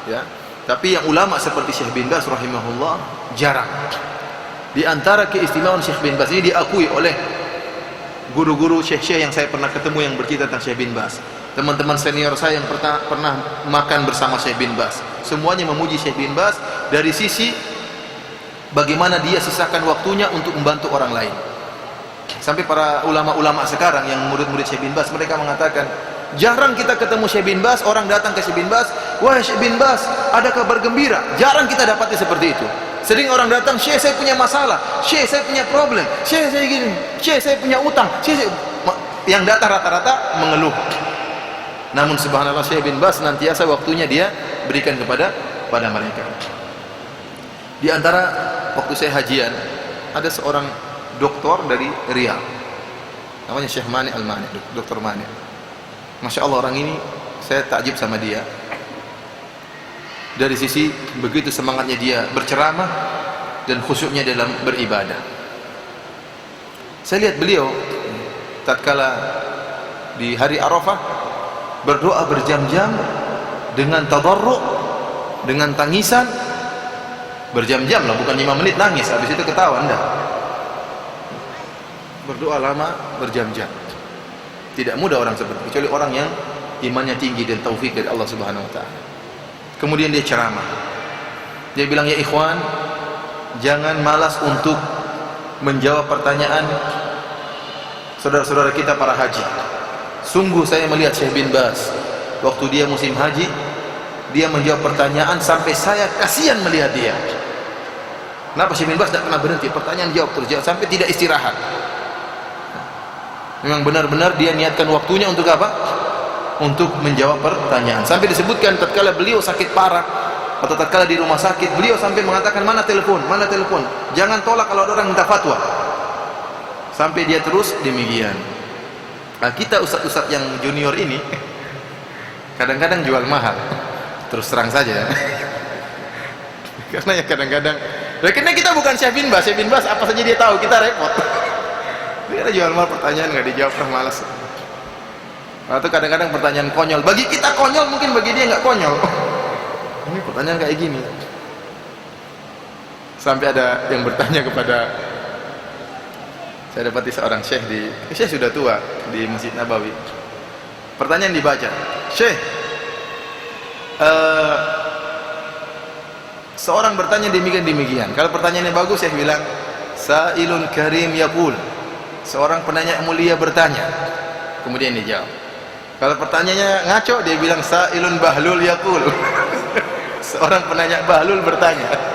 ya, tapi yang ulama seperti Syekh bin Baz rahimahullah jarang. Di antara keistimewaan Syekh bin Baz ini diakui oleh guru-guru syekh-syekh yang saya pernah ketemu yang bercerita tentang Syekh bin Baz. Teman-teman senior saya yang pernah makan bersama Syekh bin Baz, semuanya memuji Syekh bin Baz dari sisi bagaimana dia sisakan waktunya untuk membantu orang lain. Sampai para ulama-ulama sekarang yang murid-murid Syekh bin Baz, mereka mengatakan jarang kita ketemu Syekh bin Baz, orang datang ke Syekh bin Baz, wah Syekh bin Baz ada kabar gembira. Jarang kita dapatnya seperti itu. Sering orang datang, Syekh saya punya masalah, Syekh saya punya problem, Syekh saya gini, Syekh saya punya utang, Syekh saya... yang datang rata-rata mengeluh. Namun subhanallah Syekh bin Baz senantiasa waktunya dia berikan kepada mereka. Di antara waktu saya hajian, ada seorang doktor dari Riyadh, namanya Syekh Mani Al-Mani, Dr. Mani. Masya Allah, orang ini saya takjub sama dia. Dari sisi begitu semangatnya dia berceramah dan khusyuknya dalam beribadah. Saya lihat beliau tatkala di hari Arafah berdoa berjam-jam dengan tadarru', dengan tangisan, berjam-jam lah, bukan 5 menit nangis habis itu ketawa, enggak. Berdoa lama berjam-jam. Tidak mudah orang seperti itu, kecuali orang yang imannya tinggi dan taufik dari Allah Subhanahu wa taala. Kemudian dia ceramah. Dia bilang, ya ikhwan, jangan malas untuk menjawab pertanyaan saudara-saudara kita para haji. Sungguh saya melihat Syekh bin Baz waktu dia musim haji, dia menjawab pertanyaan sampai saya kasihan melihat dia. Kenapa Syekh bin Baz tidak pernah berhenti? Pertanyaan jawab terus, sampai tidak istirahat. Memang benar-benar dia niatkan waktunya untuk apa? Untuk menjawab pertanyaan. Sampai disebutkan tatkala beliau sakit parah atau tatkala di rumah sakit, beliau sampai mengatakan, mana telepon, jangan tolak kalau ada orang minta fatwa. Sampai dia terus demikian. Nah, kita ustaz-ustaz yang junior ini kadang-kadang jual mahal, terus terang saja. Karena ya kadang-kadang, karena kita bukan Syekh bin Baz apa saja dia tahu, kita repot. Dia jual mahal, pertanyaan nggak dijawab, malas. Atau kadang-kadang pertanyaan konyol, bagi kita konyol, mungkin bagi dia nggak konyol. Ini pertanyaan kayak gini. Sampai ada yang bertanya kepada saya, dapati seorang syekh syekh sudah tua di Masjid Nabawi. Pertanyaan dibaca, Syekh, seorang bertanya demikian. Kalau pertanyaannya bagus, Syekh bilang, Sa'ilun karim yaqul, seorang penanya mulia bertanya. Kemudian dijawab. Kalau pertanyaannya ngaco, dia bilang Sa'ilun bahlul yaqul. Seorang penanya bahlul bertanya.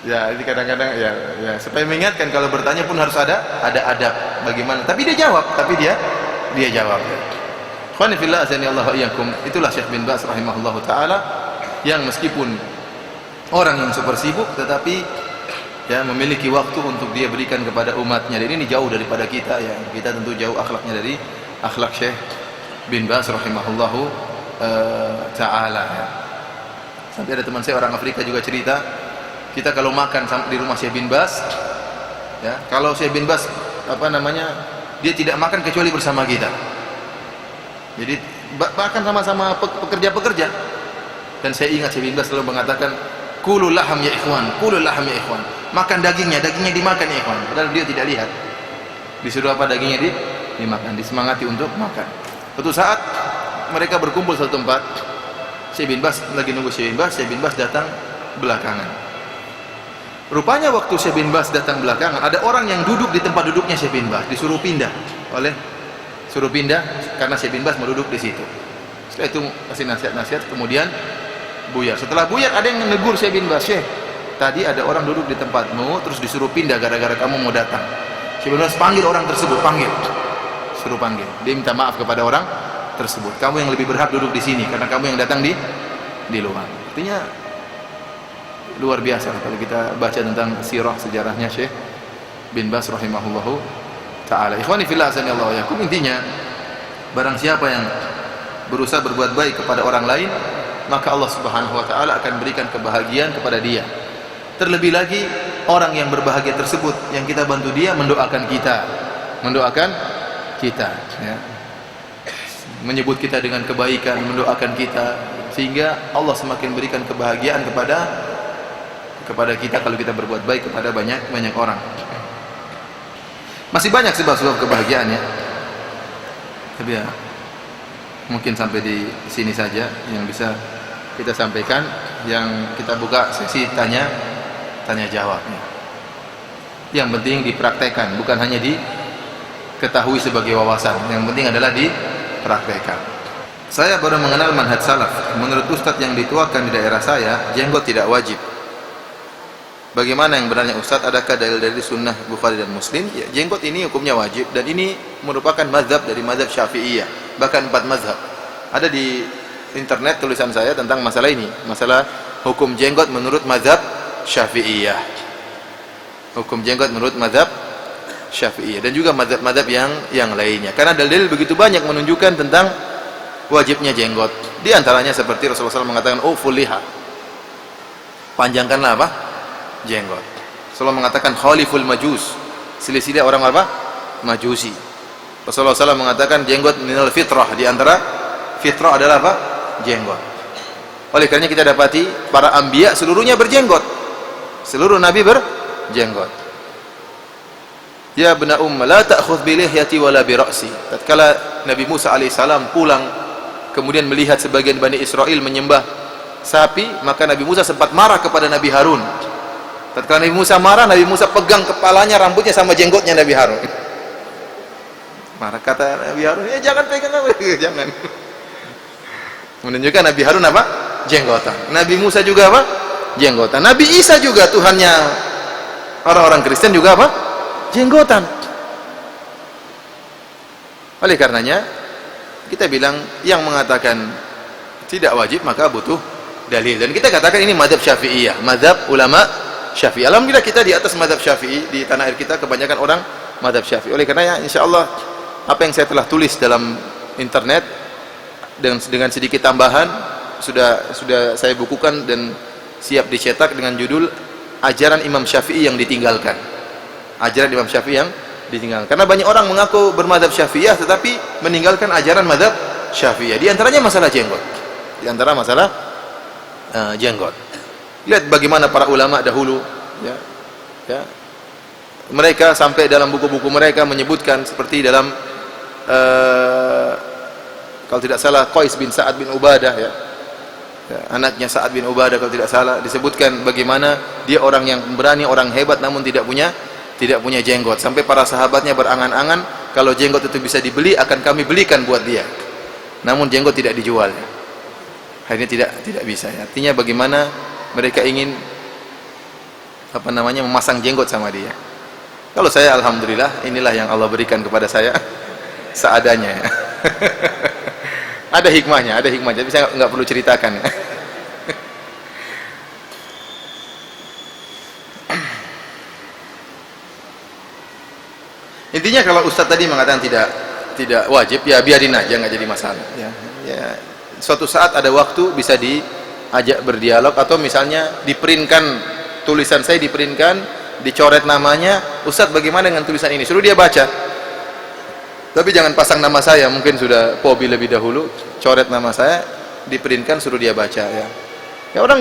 Ya, ini kadang-kadang ya supaya mengingatkan kalau bertanya pun harus ada adab bagaimana. Tapi dia jawab, dia jawab. Khani fillah azanillahu iyyakum. Itulah Syekh bin Baz rahimahullahu taala yang meskipun orang yang super sibuk tetapi ya memiliki waktu untuk dia berikan kepada umatnya. Dan ini jauh daripada kita ya. Kita tentu jauh akhlaknya dari akhlak Syekh bin Baz rahimahullahu taala ya. Sampai ada teman saya orang Afrika juga cerita, kita kalau makan di rumah Syekh bin Baz ya, kalau Syekh bin Baz dia tidak makan kecuali bersama kita. Jadi bahkan sama-sama pekerja-pekerja. Dan saya ingat Syekh bin Baz selalu mengatakan, kulul laham ya ikhwan, kulul laham ya ikhwan. Makan dagingnya dimakan ya ikhwan. Padahal dia tidak lihat. Disuruh apa dagingnya dimakan, disemangati untuk makan. Suatu saat mereka berkumpul satu tempat. Syekh bin Baz lagi nunggu Syekh bin Baz datang belakangan. Rupanya waktu Syekh bin Baz datang belakangan, ada orang yang duduk di tempat duduknya Syekh bin Baz, suruh pindah karena Syekh bin Baz mau duduk di situ. Setelah itu kasih nasihat-nasihat, kemudian buyar. Setelah buyar ada yang menegur Syekh bin Baz, "Syekh, tadi ada orang duduk di tempatmu terus disuruh pindah gara-gara kamu mau datang." Syekh bin Baz panggil orang tersebut, suruh panggil. Dia minta maaf kepada orang tersebut. "Kamu yang lebih berhak duduk di sini karena kamu yang datang di luar." Artinya luar biasa kalau kita baca tentang sirah sejarahnya Syekh bin Baz rahimahullahu taala. Ikhwani fillah azanillahu wa yakum, intinya barang siapa yang berusaha berbuat baik kepada orang lain, maka Allah Subhanahu wa taala akan berikan kebahagiaan kepada dia. Terlebih lagi orang yang berbahagia tersebut yang kita bantu dia mendoakan kita ya. Menyebut kita dengan kebaikan, mendoakan kita, sehingga Allah semakin berikan kebahagiaan kepada kita kalau kita berbuat baik kepada banyak orang. Masih banyak sebab-sebab kebahagiaan ya. Tapi ya mungkin sampai di sini saja yang bisa kita sampaikan. Yang kita buka sesi tanya jawab. Yang penting dipraktekkan, bukan hanya diketahui sebagai wawasan. Yang penting adalah dipraktekkan. Saya baru mengenal manhaj salaf. Menurut ustadz yang dituakan di daerah saya, jenggot tidak wajib. Bagaimana yang benarnya Ustadz? Adakah dalil dari sunnah Bukhari dan Muslim? Ya, jenggot ini hukumnya wajib dan ini merupakan mazhab dari mazhab Syafi'iyah. Bahkan 4 mazhab. Ada di internet tulisan saya tentang masalah ini. Masalah hukum jenggot menurut mazhab Syafi'iyah. Hukum jenggot menurut mazhab Syafi'iyah. Dan juga mazhab-mazhab yang lainnya. Karena dalil begitu banyak menunjukkan tentang wajibnya jenggot. Di antaranya seperti Rasulullah SAW mengatakan, "Uful liha." Panjangkanlah apa? Jenggot. Rasulullah mengatakan khaliful majus, selisih orang apa? Majusi. Rasulullah SAW mengatakan jenggot minal fitrah, di antara fitrah adalah apa? Jenggot. Oleh karena kita dapati para anbiya seluruhnya berjenggot. Seluruh nabi berjenggot. Ya ibna la ta'khudh bi lihyati wala bi ra'si. Tatkala Nabi Musa alaihissalam pulang kemudian melihat sebagian Bani Israel menyembah sapi, maka Nabi Musa sempat marah kepada Nabi Harun. Tatkala Nabi Musa marah, Nabi Musa pegang kepalanya, rambutnya sama jenggotnya Nabi Harun. Marah, kata Nabi Harun, "Ya jangan pegang aku." Jangan. Menunjukkan Nabi Harun apa? Jenggotan. Nabi Musa juga apa? Jenggotan. Nabi Isa juga Tuhannya orang-orang Kristen juga apa? Jenggotan. Oleh karenanya kita bilang yang mengatakan tidak wajib maka butuh dalil. Dan kita katakan ini mazhab Syafi'iyah, mazhab ulama Syafi'i. Alhamdulillah kita di atas mazhab Syafi'i, di tanah air kita kebanyakan orang mazhab Syafi'i. Oleh karenanya insyaallah apa yang saya telah tulis dalam internet dengan sedikit tambahan sudah saya bukukan dan siap dicetak dengan judul Ajaran Imam Syafi'i yang ditinggalkan. Ajaran Imam Syafi'i yang ditinggalkan. Karena banyak orang mengaku bermadzhab Syafi'iyah tetapi meninggalkan ajaran mazhab Syafi'iyah. Di antaranya masalah jenggot. Di antara masalah jenggot. Lihat bagaimana para ulama dahulu ya. Mereka sampai dalam buku-buku mereka menyebutkan seperti dalam kalau tidak salah Qais bin Sa'ad bin Ubadah ya, anaknya Sa'ad bin Ubadah kalau tidak salah, disebutkan bagaimana dia orang yang berani, orang hebat namun tidak punya jenggot. Sampai para sahabatnya berangan-angan kalau jenggot itu bisa dibeli akan kami belikan buat dia. Namun jenggot tidak dijual. Ya. Akhirnya tidak bisa. Ya. Artinya bagaimana mereka ingin memasang jenggot sama dia. Kalau saya alhamdulillah inilah yang Allah berikan kepada saya seadanya. Ya. Ada hikmahnya. Tapi saya nggak perlu ceritakan. Ya. Intinya kalau Ustadz tadi mengatakan tidak wajib, ya biarin aja, nggak jadi masalah. Ya. Suatu saat ada waktu bisa diajak berdialog atau misalnya diprintkan tulisan saya, dicoret namanya, "Ustadz bagaimana dengan tulisan ini?" Suruh dia baca. Tapi jangan pasang nama saya, mungkin sudah pobi lebih dahulu, coret nama saya, diprintkan, suruh dia baca ya. Ya, orang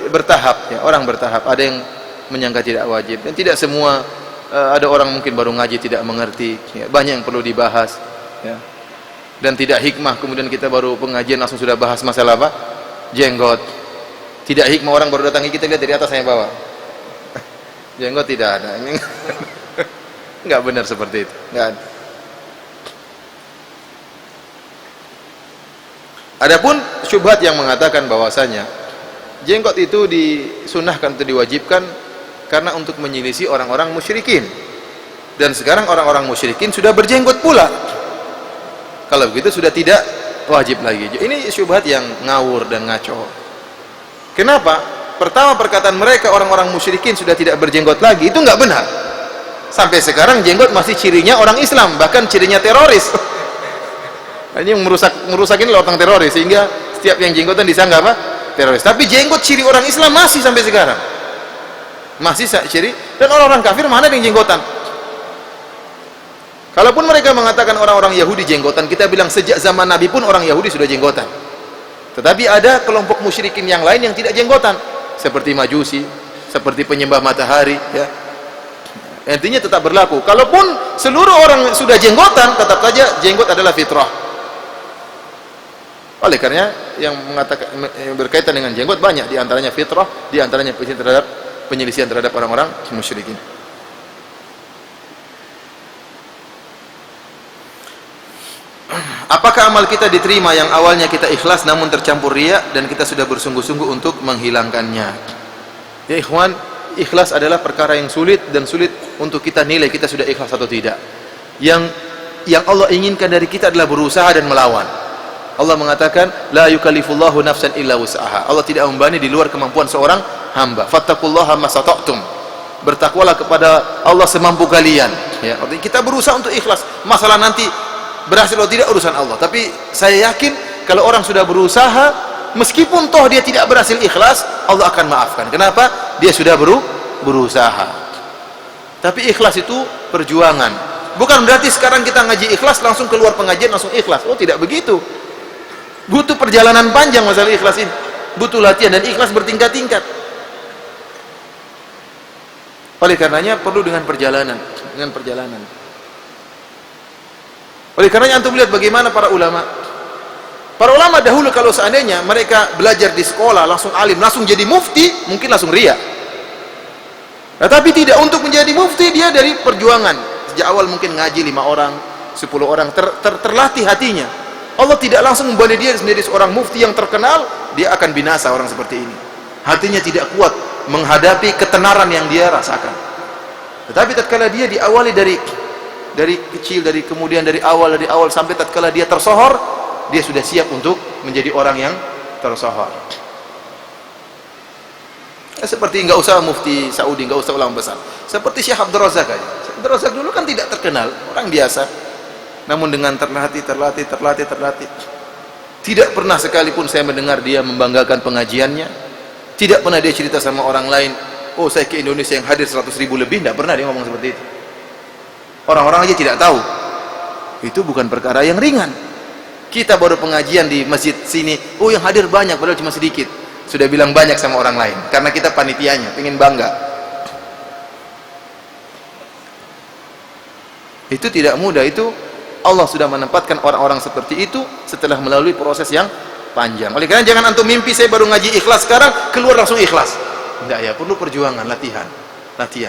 bertahap ya, orang bertahap. Ada yang menyangka tidak wajib dan tidak semua. Ada orang mungkin baru ngaji tidak mengerti ya, banyak yang perlu dibahas ya. Dan tidak hikmah kemudian kita baru pengajian langsung sudah bahas masalah apa? Jenggot. Tidak hikmah orang baru datang kita lihat dari atas sampai bawah. Jenggot tidak ada. Enggak benar seperti itu. Enggak ada. Adapun syubhat yang mengatakan bahwasanya jenggot itu disunahkan atau diwajibkan karena untuk menyelisih orang-orang musyrikin. Dan sekarang orang-orang musyrikin sudah berjenggot pula. Kalau begitu sudah tidak wajib lagi. Ini syubhat yang ngawur dan ngaco. Kenapa? Pertama, perkataan mereka orang-orang musyrikin sudah tidak berjenggot lagi, itu enggak benar. Sampai sekarang jenggot masih cirinya orang Islam, bahkan cirinya teroris. Ini merusak ini orang teroris, sehingga setiap yang jenggotan disangka apa? Teroris. Tapi jenggot ciri orang Islam masih sampai sekarang. Masih ciri, dan orang-orang kafir mana yang jenggotan? Kalaupun mereka mengatakan orang-orang Yahudi jenggotan, kita bilang sejak zaman Nabi pun orang Yahudi sudah jenggotan. Tetapi ada kelompok musyrikin yang lain yang tidak jenggotan, seperti Majusi, seperti penyembah matahari ya. Intinya tetap berlaku. Kalaupun seluruh orang sudah jenggotan, tetap saja jenggot adalah fitrah. Oleh karena yang mengatakan yang berkaitan dengan jenggot banyak, di antaranya fitrah, di antaranya penyelisihan terhadap orang-orang musyrikin. Apakah amal kita diterima yang awalnya kita ikhlas namun tercampur riya dan kita sudah bersungguh-sungguh untuk menghilangkannya? Ya ikhwan, ikhlas adalah perkara yang sulit dan sulit untuk kita nilai kita sudah ikhlas atau tidak. Yang Allah inginkan dari kita adalah berusaha dan melawan. Allah mengatakan la yukallifullahu nafsan illa wus'aha. Allah tidak membebani di luar kemampuan seorang hamba. Fattaqullaha masata'tum. Bertakwalah kepada Allah semampu kalian ya. Artinya kita berusaha untuk ikhlas. Masalah nanti berhasil atau tidak urusan Allah. Tapi saya yakin kalau orang sudah berusaha, meskipun toh dia tidak berhasil ikhlas, Allah akan maafkan. Kenapa? Dia sudah berusaha. Tapi ikhlas itu perjuangan. Bukan berarti sekarang kita ngaji ikhlas langsung keluar pengajian langsung ikhlas. Oh, tidak begitu. Butuh perjalanan panjang masalah ikhlas ini. Butuh latihan dan ikhlas bertingkat-tingkat. Oleh karenanya perlu dengan perjalanan. Oleh karenanya antum lihat bagaimana para ulama. Para ulama dahulu kalau seandainya mereka belajar di sekolah langsung alim, langsung jadi mufti, mungkin langsung riya. Nah, tapi tidak, untuk menjadi mufti dia dari perjuangan. Sejak awal mungkin ngaji 5 orang, 10 orang, terlatih hatinya. Allah tidak langsung membeli dia menjadi seorang mufti yang terkenal, dia akan binasa orang seperti ini. Hatinya tidak kuat menghadapi ketenaran yang dia rasakan. Tetapi tatkala dia diawali dari kecil, kemudian dari awal sampai tatkala dia tersohor, dia sudah siap untuk menjadi orang yang tersohor. Seperti enggak usah mufti Saudi, enggak usah ulama besar. Seperti Syekh Abdul Razak aja. Syekh Abdul Razak dulu kan tidak terkenal, orang biasa. Namun dengan terlatih. Tidak pernah sekalipun saya mendengar dia membanggakan pengajiannya. Tidak pernah dia cerita sama orang lain, oh saya ke Indonesia yang hadir 100.000 lebih. Tidak pernah dia ngomong seperti itu. Orang-orang aja tidak tahu. Itu bukan perkara yang ringan. Kita baru pengajian di masjid sini, oh yang hadir banyak padahal cuma sedikit. Sudah bilang banyak sama orang lain karena kita panitianya, ingin bangga. Itu tidak mudah. Itu Allah sudah menempatkan orang-orang seperti itu setelah melalui proses yang panjang. Oleh karena jangan antum mimpi saya baru ngaji ikhlas sekarang keluar langsung ikhlas. Tidak ya, perlu perjuangan, latihan.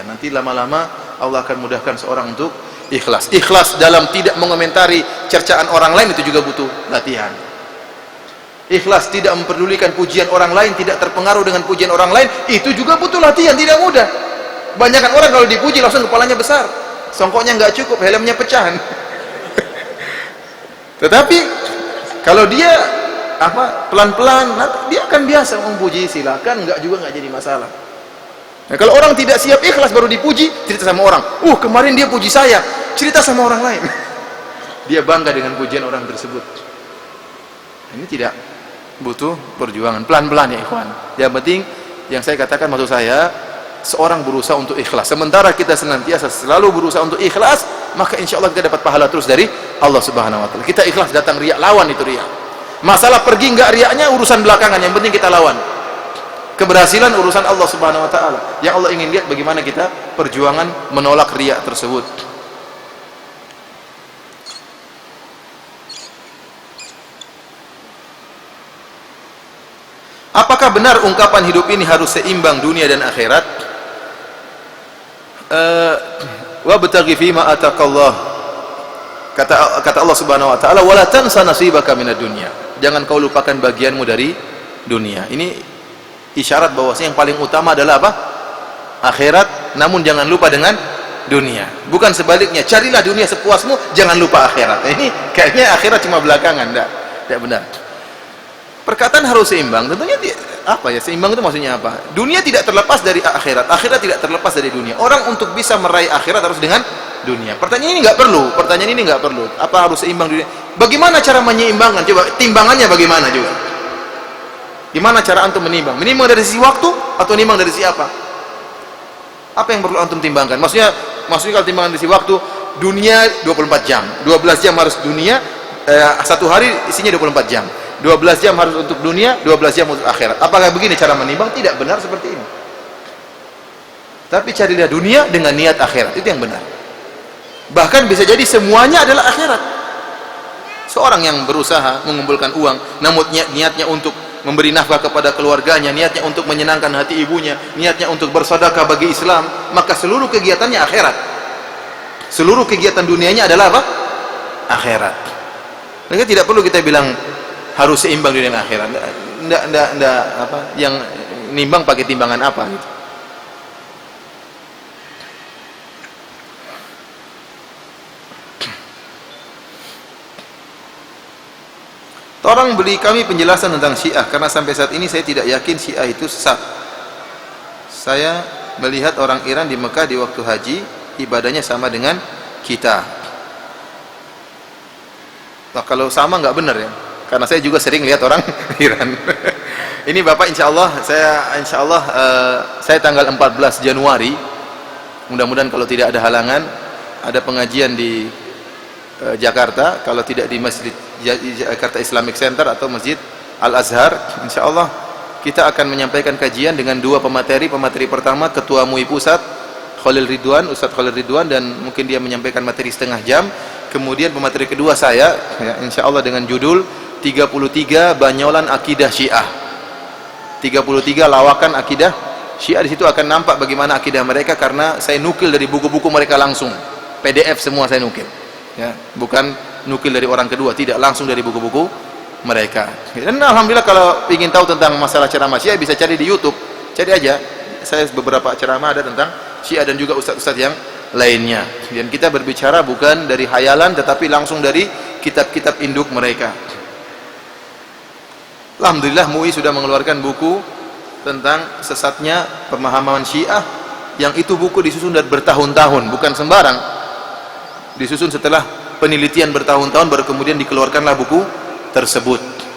Nanti lama-lama Allah akan mudahkan seorang untuk ikhlas. Ikhlas dalam tidak mengomentari cercaan orang lain itu juga butuh latihan. Ikhlas tidak memperdulikan pujian orang lain, tidak terpengaruh dengan pujian orang lain, itu juga butuh latihan, tidak mudah. Banyakan orang kalau dipuji langsung kepalanya besar, songkoknya nggak cukup, helmnya pecahan. Tetapi kalau dia pelan-pelan, dia akan biasa memuji, silakan, nggak jadi masalah. Nah, kalau orang tidak siap ikhlas baru dipuji, cerita sama orang, kemarin dia puji saya, cerita sama orang lain. Dia bangga dengan pujian orang tersebut. Ini tidak, butuh perjuangan, pelan-pelan ya ikhwan. Yang penting yang saya katakan, maksud saya, seorang berusaha untuk ikhlas. Sementara kita senantiasa selalu berusaha untuk ikhlas, maka insya Allah kita dapat pahala terus dari Allah Subhanahu Wa Taala. Kita ikhlas, datang riak, lawan itu riak. Masalah pergi enggak riaknya urusan belakangan, yang penting kita lawan. Keberhasilan urusan Allah Subhanahu wa taala. Yang Allah ingin lihat bagaimana kita perjuangan menolak riya tersebut. Apakah benar ungkapan hidup ini harus seimbang dunia dan akhirat? Wabtaghi fima ataqallah. Kata Allah Subhanahu wa taala, wala tansa nasibaka minad dunya. Jangan kau lupakan bagianmu dari dunia. Ini isyarat bahwasanya yang paling utama adalah apa? Akhirat, namun jangan lupa dengan dunia. Bukan sebaliknya, carilah dunia sepuasmu, jangan lupa akhirat. Ini kayaknya akhirat cuma belakangan, tidak benar. Perkataan harus seimbang, tentunya apa ya, seimbang itu maksudnya apa? Dunia tidak terlepas dari akhirat, akhirat tidak terlepas dari dunia. Orang untuk bisa meraih akhirat harus dengan dunia. Pertanyaan ini nggak perlu. Apa harus seimbang dunia? Bagaimana cara menyeimbangkan? Coba timbangannya bagaimana juga? Gimana cara antum menimbang? Menimbang dari sisi waktu atau menimbang dari sisi apa? Apa yang perlu antum timbangkan? Maksudnya kalau timbangan dari sisi waktu, dunia 24 jam, 12 jam harus dunia, satu hari isinya 24 jam. 12 jam harus untuk dunia, 12 jam untuk akhirat. Apakah begini cara menimbang? Tidak benar seperti ini. Tapi carilah dunia dengan niat akhirat, itu yang benar. Bahkan bisa jadi semuanya adalah akhirat. Seorang yang berusaha mengumpulkan uang, namun niatnya untuk memberi nafkah kepada keluarganya, niatnya untuk menyenangkan hati ibunya, niatnya untuk bersedekah bagi Islam, maka seluruh kegiatannya akhirat. Seluruh kegiatan dunianya adalah apa? Akhirat. Maka tidak perlu kita bilang harus seimbang dunia dan akhirat. Nggak apa yang nimbang pakai timbangan apa gitu. Tolong beri kami penjelasan tentang Syiah, karena sampai saat ini saya tidak yakin Syiah itu sesat. Saya melihat orang Iran di Mekah di waktu haji, ibadahnya sama dengan kita. Nah, kalau sama nggak benar ya, karena saya juga sering lihat orang Iran. Ini Bapak insya Allah saya tanggal 14 Januari, mudah-mudahan kalau tidak ada halangan, ada pengajian di Jakarta, kalau tidak di Masjid Jakarta Islamic Center atau Masjid Al-Azhar, insya Allah kita akan menyampaikan kajian dengan dua pemateri. Pemateri pertama Ketua MUI Pusat Ustadz Khalil Ridwan, dan mungkin dia menyampaikan materi setengah jam. Kemudian pemateri kedua saya, ya, insya Allah dengan judul 33 Banyolan Akidah Syiah. 33 lawakan akidah Syiah. Di situ akan nampak bagaimana akidah mereka, karena saya nukil dari buku-buku mereka langsung, PDF semua saya nukil. Ya, bukan nukil dari orang kedua, tidak, langsung dari buku-buku mereka. Dan alhamdulillah kalau ingin tahu tentang masalah ceramah Syiah bisa cari di YouTube, cari aja. Saya beberapa ceramah ada tentang Syiah dan juga ustadz-ustadz yang lainnya. Dan kita berbicara bukan dari hayalan, tetapi langsung dari kitab-kitab induk mereka. Alhamdulillah MUI sudah mengeluarkan buku tentang sesatnya pemahaman Syiah, yang itu buku disusun dari bertahun-tahun, bukan sembarang. Disusun setelah penelitian bertahun-tahun, baru kemudian dikeluarkanlah buku tersebut.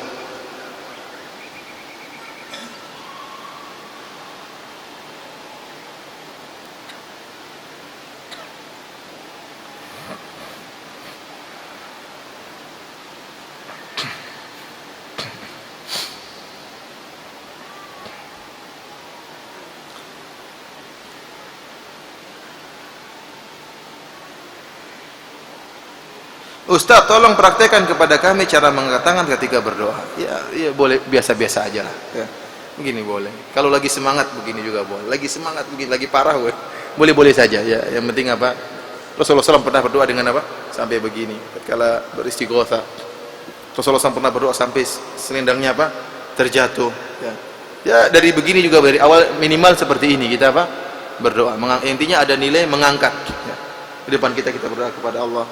Ustaz, tolong praktekkan kepada kami cara mengangkat tangan ketika berdoa. Ya boleh, biasa-biasa aja lah. Ya. Begini boleh. Kalau lagi semangat begini juga boleh. Lagi semangat begini, lagi parah boleh-boleh saja. Ya, yang penting apa? Rasulullah SAW pernah berdoa dengan apa? Sampai begini. Ketika beristighotsah, Rasulullah SAW pernah berdoa sampai selendangnya apa? Terjatuh. Ya dari begini juga dari awal minimal seperti ini kita apa? Berdoa. Intinya ada nilai mengangkat. Ya. Di depan kita berdoa kepada Allah.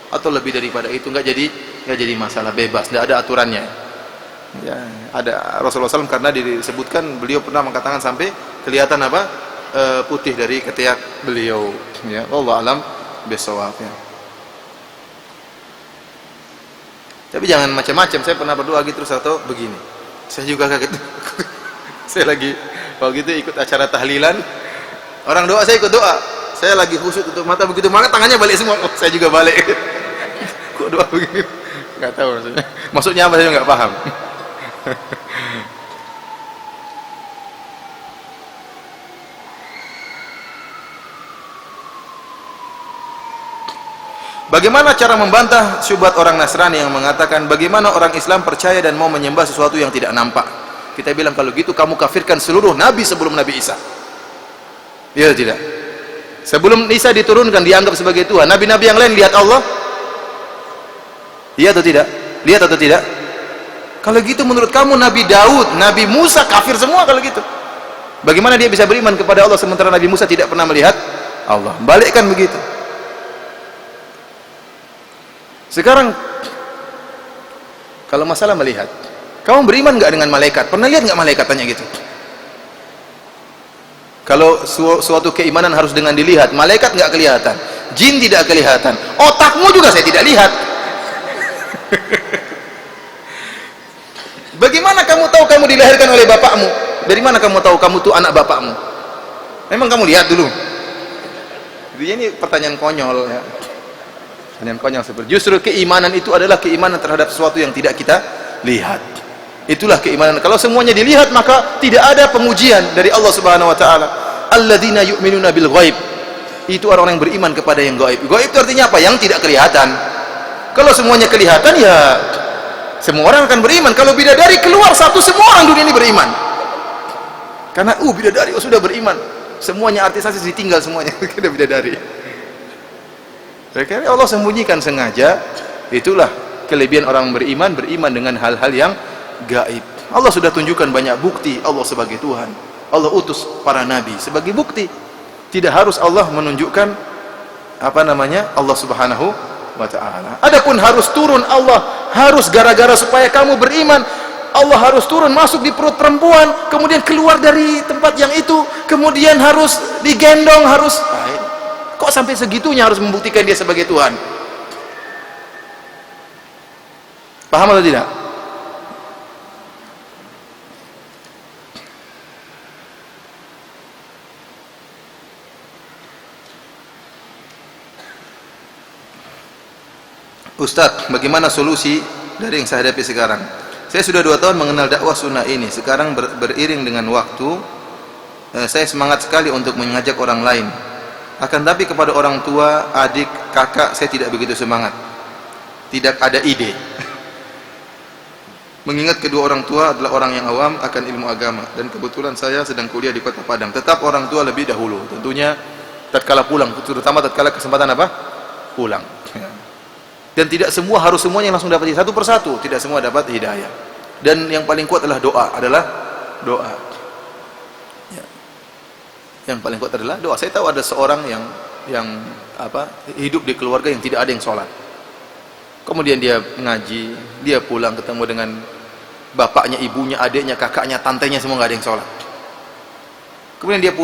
Atau lebih daripada itu, nggak jadi masalah, bebas, tidak ada aturannya. Ya, ada Rasulullah SAW karena disebutkan beliau pernah mengangkat tangan sampai kelihatan apa? Putih dari ketiak beliau. Ya, wallahu alam bisawab. Ya. Tapi jangan macam-macam. Saya pernah berdoa gitu terus atau begini. Saya juga kaget. Saya lagi waktu itu ikut acara tahlilan, orang doa saya ikut doa. Saya lagi khusyuk tutup mata, begitu maka tangannya balik semua. Oh, saya juga balik. Kok doa begini? Enggak tahu maksudnya. Maksudnya apa saya enggak paham. Bagaimana cara membantah syubhat orang Nasrani yang mengatakan bagaimana orang Islam percaya dan mau menyembah sesuatu yang tidak nampak? Kita bilang kalau gitu kamu kafirkan seluruh nabi sebelum Nabi Isa. Iya tidak? Sebelum Isa diturunkan dianggap sebagai Tuhan, nabi-nabi yang lain lihat Allah? Iya atau tidak? Lihat atau tidak? Kalau gitu menurut kamu Nabi Daud, Nabi Musa kafir semua kalau gitu. Bagaimana dia bisa beriman kepada Allah sementara Nabi Musa tidak pernah melihat Allah? Balikkan begitu. Sekarang kalau masalah melihat, kamu beriman nggak dengan malaikat? Pernah lihat nggak malaikat? Tanya gitu. Kalau suatu keimanan harus dengan dilihat, malaikat nggak kelihatan, jin tidak kelihatan, otakmu juga saya tidak lihat. Bagaimana kamu tahu kamu dilahirkan oleh bapakmu? Dari mana kamu tahu kamu tuh anak bapakmu? Memang kamu lihat dulu? Ini pertanyaan konyol ya. Pertanyaan konyol seperti justru keimanan itu adalah keimanan terhadap sesuatu yang tidak kita lihat. Itulah keimanan. Kalau semuanya dilihat maka tidak ada pengujian dari Allah Subhanahu wa taala. Alladzina yu'minuna bil ghaib. Itu orang-orang yang beriman kepada yang gaib. Gaib itu artinya apa? Yang tidak kelihatan. Kalau semuanya kelihatan ya semua orang akan beriman. Kalau bidadari keluar satu, semua orang dunia ini beriman. Karena bidadari sudah beriman. Semuanya artis-artis ditinggal semuanya karena bidadari. Karena Allah sembunyikan sengaja. Itulah kelebihan orang beriman dengan hal-hal yang gaib. Allah sudah tunjukkan banyak bukti Allah sebagai Tuhan. Allah utus para nabi sebagai bukti. Tidak harus Allah menunjukkan Allah Subhanahu wa ta'ala. Adapun harus turun Allah, harus gara-gara supaya kamu beriman, Allah harus turun masuk di perut perempuan, kemudian keluar dari tempat yang itu, kemudian harus digendong, harus kok sampai segitunya harus membuktikan dia sebagai Tuhan? Paham atau tidak? Ustadz, bagaimana solusi dari yang saya hadapi sekarang? Saya sudah 2 tahun mengenal dakwah sunnah ini. Sekarang beriring dengan waktu, saya semangat sekali untuk mengajak orang lain. Akan tapi kepada orang tua, adik, kakak, saya tidak begitu semangat. Tidak ada ide. Mengingat kedua orang tua adalah orang yang awam akan ilmu agama, dan kebetulan saya sedang kuliah di Kota Padang. Tetap orang tua lebih dahulu. Tentunya tatkala pulang, terutama tatkala kesempatan pulang. Dan tidak semua harus semuanya langsung dapat hidayah, satu persatu, tidak semua dapat hidayah. Dan yang paling kuat adalah doa. Yang paling kuat adalah doa. Saya tahu ada seorang yang hidup di keluarga yang tidak ada yang sholat. Kemudian dia ngaji, dia pulang ketemu dengan bapaknya, ibunya, adiknya, kakaknya, tantenya, semua nggak ada yang sholat. Kemudian dia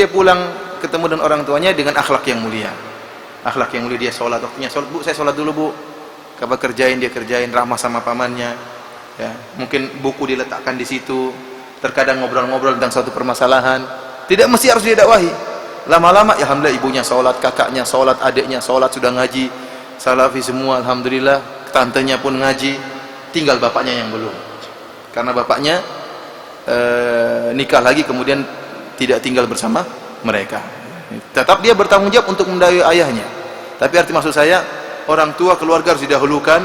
pulang ketemu dengan orang tuanya dengan akhlak yang mulia. Akhlak yang mulia, dia sholat, waktunya sholat, bu saya sholat dulu bu. Apa kerjain, dia kerjain, ramah sama pamannya. Ya, mungkin buku diletakkan di situ. Terkadang ngobrol-ngobrol tentang suatu permasalahan. Tidak mesti harus didakwahi. Lama-lama ya alhamdulillah ibunya sholat, kakaknya sholat, adiknya sholat, sudah ngaji, salafi semua alhamdulillah, tantenya pun ngaji, tinggal bapaknya yang belum. Karena bapaknya nikah lagi kemudian tidak tinggal bersama mereka. Tetap dia bertanggung jawab untuk mendakwai ayahnya. Tapi arti maksud saya, orang tua keluarga harus didahulukan,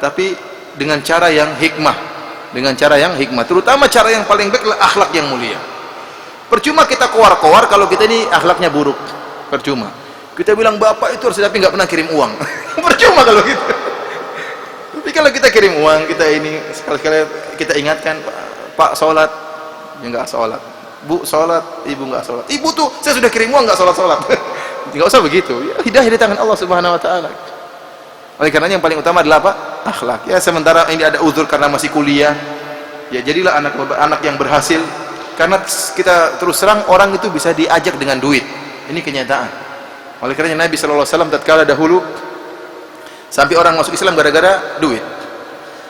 tapi dengan cara yang hikmah, terutama cara yang paling baik adalah akhlak yang mulia. Percuma kita kowar-kowar kalau kita ini akhlaknya buruk. Percuma. Kita bilang bapak itu harus, tapi nggak pernah kirim uang. Percuma kalau gitu. Tapi kalau kita kirim uang, kita ini sekali-kali kita ingatkan, Pak sholat, ya nggak sholat. Bu sholat, ibu nggak sholat. Ibu tuh saya sudah kirim uang nggak sholat. Nggak usah begitu. Ya, hidayah di tangan Allah Subhanahu Wa Taala. Oleh karenanya yang paling utama adalah apa? Akhlak. Ya sementara ini ada uzur karena masih kuliah. Ya jadilah anak yang berhasil. Karena kita terus terang orang itu bisa diajak dengan duit. Ini kenyataan. Oleh karenanya Nabi sallallahu alaihi wasallam tatkala dahulu sampai orang masuk Islam gara-gara duit.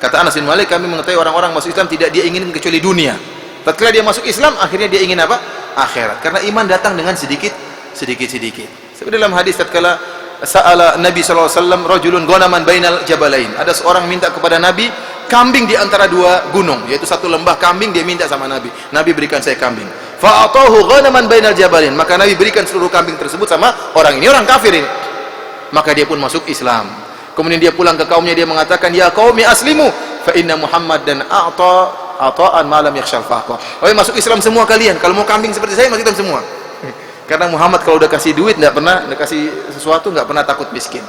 Kata Anas bin Malik, kami mengetahui orang-orang masuk Islam tidak dia ingin kecuali dunia. Tatkala dia masuk Islam akhirnya dia ingin apa? Akhirat. Karena iman datang dengan sedikit. Seperti dalam hadis tatkala sa'ala Nabi sallallahu alaihi wasallam rajulun ghanaman bainal jabalain. Ada seorang minta kepada Nabi kambing di antara 2 gunung, yaitu satu lembah kambing, dia minta sama Nabi. Nabi berikan saya kambing. Fa'atahu ghanaman bainal jabalain. Maka Nabi berikan seluruh kambing tersebut sama orang ini, orang kafir ini. maka dia pun masuk Islam. Kemudian dia pulang ke kaumnya, dia mengatakan, ya qaumi aslimu fa inna Muhammadan ata'an ma lam yakhshal faqah. Oh, masuk Islam semua kalian. Kalau mau kambing seperti saya, masuk Islam semua. Karena Muhammad kalau udah kasih duit, udah kasih sesuatu, nggak pernah takut miskin.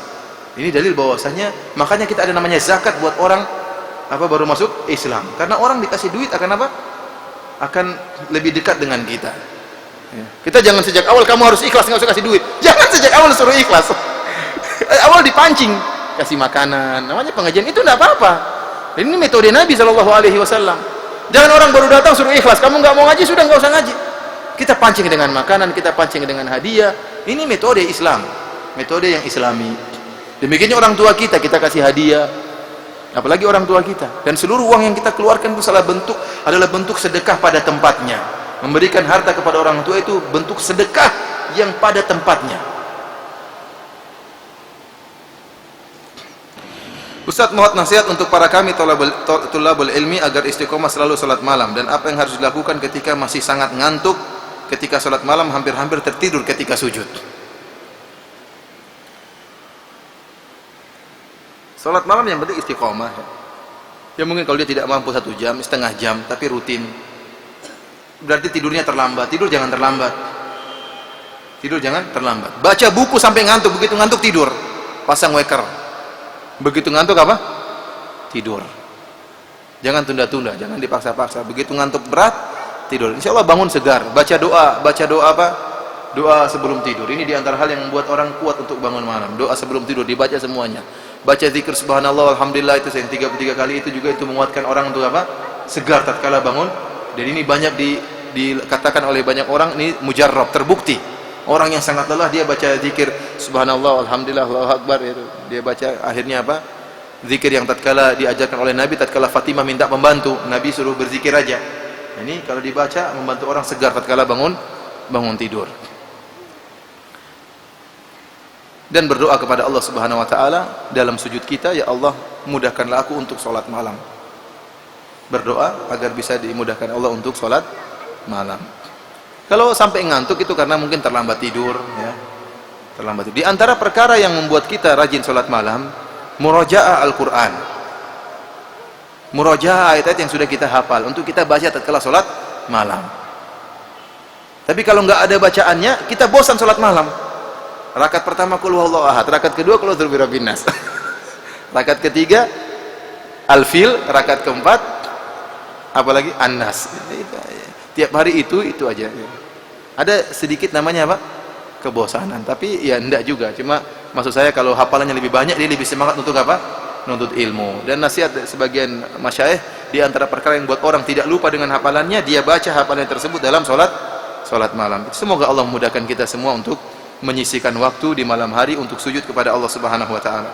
Ini dalil bahwasanya makanya kita ada namanya zakat buat orang baru masuk Islam. Karena orang dikasih duit akan apa? Akan lebih dekat dengan kita. Kita jangan sejak awal kamu harus ikhlas, nggak usah kasih duit. Jangan sejak awal suruh ikhlas. Awal dipancing, kasih makanan, namanya pengajian, itu tidak apa-apa. Ini metode Nabi SAW. Jangan orang baru datang suruh ikhlas, kamu nggak mau ngaji, sudah nggak usah ngaji. Kita pancing dengan makanan, kita pancing dengan hadiah. Ini metode Islam, metode yang Islami. Demikiannya orang tua kita kasih hadiah, apalagi orang tua kita. Dan seluruh uang yang kita keluarkan itu adalah bentuk sedekah pada tempatnya. Memberikan harta kepada orang tua itu bentuk sedekah yang pada tempatnya. Ustaz, mohon nasihat untuk para kami thalabul ilmi agar istiqomah selalu salat malam, dan apa yang harus dilakukan ketika masih sangat ngantuk ketika salat malam, hampir-hampir tertidur ketika sujud. Salat malam yang penting istiqomah. Ya mungkin kalau dia tidak mampu 1 jam, setengah jam, tapi rutin. Berarti tidurnya terlambat. Tidur jangan terlambat. Tidur jangan terlambat. Baca buku sampai ngantuk, begitu ngantuk tidur. Pasang waker. Begitu ngantuk apa? Tidur. Jangan tunda-tunda, jangan dipaksa-paksa. Begitu ngantuk berat, tidur. Insya Allah bangun segar. Baca doa apa? Doa sebelum tidur. Ini diantara hal yang membuat orang kuat untuk bangun malam. Doa sebelum tidur dibaca semuanya. Baca zikir subhanallah alhamdulillah itu yang 33 kali, itu juga itu menguatkan orang untuk apa? Segar tatkala bangun. Dan ini banyak dikatakan oleh banyak orang, ini mujarrab, terbukti. Orang yang sangat lelah dia baca zikir subhanallah alhamdulillah Allahu akbar, itu dia baca, akhirnya apa? Zikir yang tatkala diajarkan oleh Nabi tatkala Fatimah minta membantu, Nabi suruh berzikir aja. Ini kalau dibaca membantu orang segar tatkala bangun tidur. Dan berdoa kepada Allah Subhanahu wa taala dalam sujud kita, ya Allah, mudahkanlah aku untuk salat malam. Berdoa agar bisa dimudahkan Allah untuk salat malam. Kalau sampai ngantuk itu karena mungkin terlambat tidur, ya. Terlambat tidur. Di antara perkara yang membuat kita rajin salat malam, murajaah Al-Qur'an. Murajaah ayat-ayat yang sudah kita hafal untuk kita baca tatkala salat malam. Tapi kalau nggak ada bacaannya, kita bosan salat malam. Rakaat pertama qul huwallahu ahad, rakaat kedua qul a'udzu birabbin nas. Rakaat ketiga Al-Fil, rakaat keempat apalagi An-Nas. Tiap hari itu aja. Ada sedikit namanya apa? Kebosanan. Tapi ya enggak juga. Cuma maksud saya kalau hafalannya lebih banyak, dia lebih semangat untuk apa? Nuntut ilmu. Dan nasihat sebagian masyayikh, di antara perkara yang buat orang tidak lupa dengan hafalannya, dia baca hafalan tersebut dalam salat malam. Semoga Allah memudahkan kita semua untuk menyisihkan waktu di malam hari untuk sujud kepada Allah Subhanahu wa taala.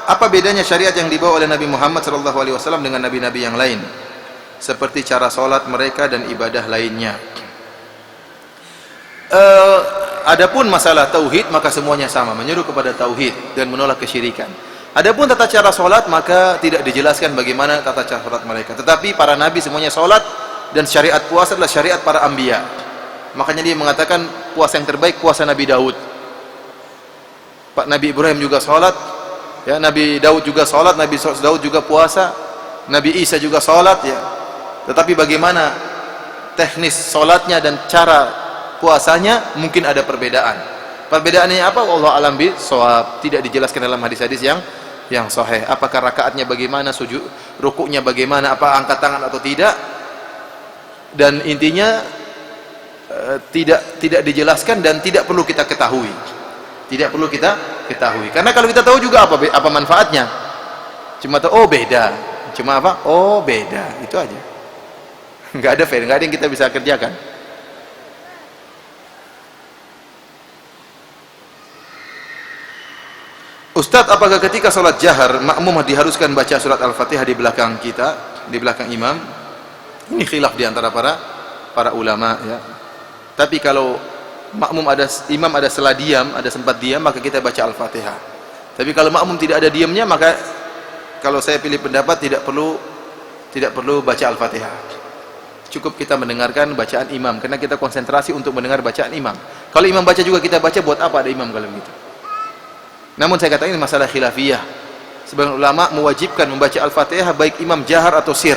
Apa bedanya syariat yang dibawa oleh Nabi Muhammad SAW dengan nabi-nabi yang lain, seperti cara sholat mereka dan ibadah lainnya? Adapun masalah tauhid, maka semuanya sama, menyeru kepada tauhid dan menolak kesyirikan. Adapun tata cara sholat, maka tidak dijelaskan bagaimana tata cara sholat mereka. Tetapi para nabi semuanya sholat, dan syariat puasa adalah syariat para anbiya. Makanya dia mengatakan puasa yang terbaik puasa Nabi Daud. Pak Nabi Ibrahim juga sholat, ya, Nabi Daud juga sholat, Nabi Daud juga puasa, Nabi Isa juga sholat, ya. Tetapi bagaimana teknis sholatnya dan cara puasanya mungkin ada perbedaan. Perbedaannya apa? Allah alam bishawab. Tidak dijelaskan dalam hadis-hadis yang sahih. Apakah rakaatnya bagaimana, sujud rukuknya bagaimana, apa angkat tangan atau tidak. Dan intinya tidak dijelaskan dan tidak perlu kita ketahui. Tidak perlu kita ketahui. Karena kalau kita tahu juga apa manfaatnya? Cuma tahu oh beda. Cuma apa? Oh beda. Itu aja. Enggak ada fair, enggak ada yang kita bisa kerjakan. Ustadz, apakah ketika sholat jahar makmum diharuskan baca surat Al-Fatihah di belakang kita, di belakang imam? Ini khilaf di antara para ulama, ya. Tapi kalau imam ada selah diam, ada sempat diam, maka kita baca Al-Fatihah. Tapi kalau makmum tidak ada diamnya, maka kalau saya pilih pendapat tidak perlu baca Al-Fatihah. Cukup kita mendengarkan bacaan imam, karena kita konsentrasi untuk mendengar bacaan imam. Kalau imam baca juga kita baca, buat apa ada imam kalau begitu? Namun saya katakan ini masalah khilafiyah. Sebagian ulama mewajibkan membaca Al-Fatihah baik imam jahar atau sir.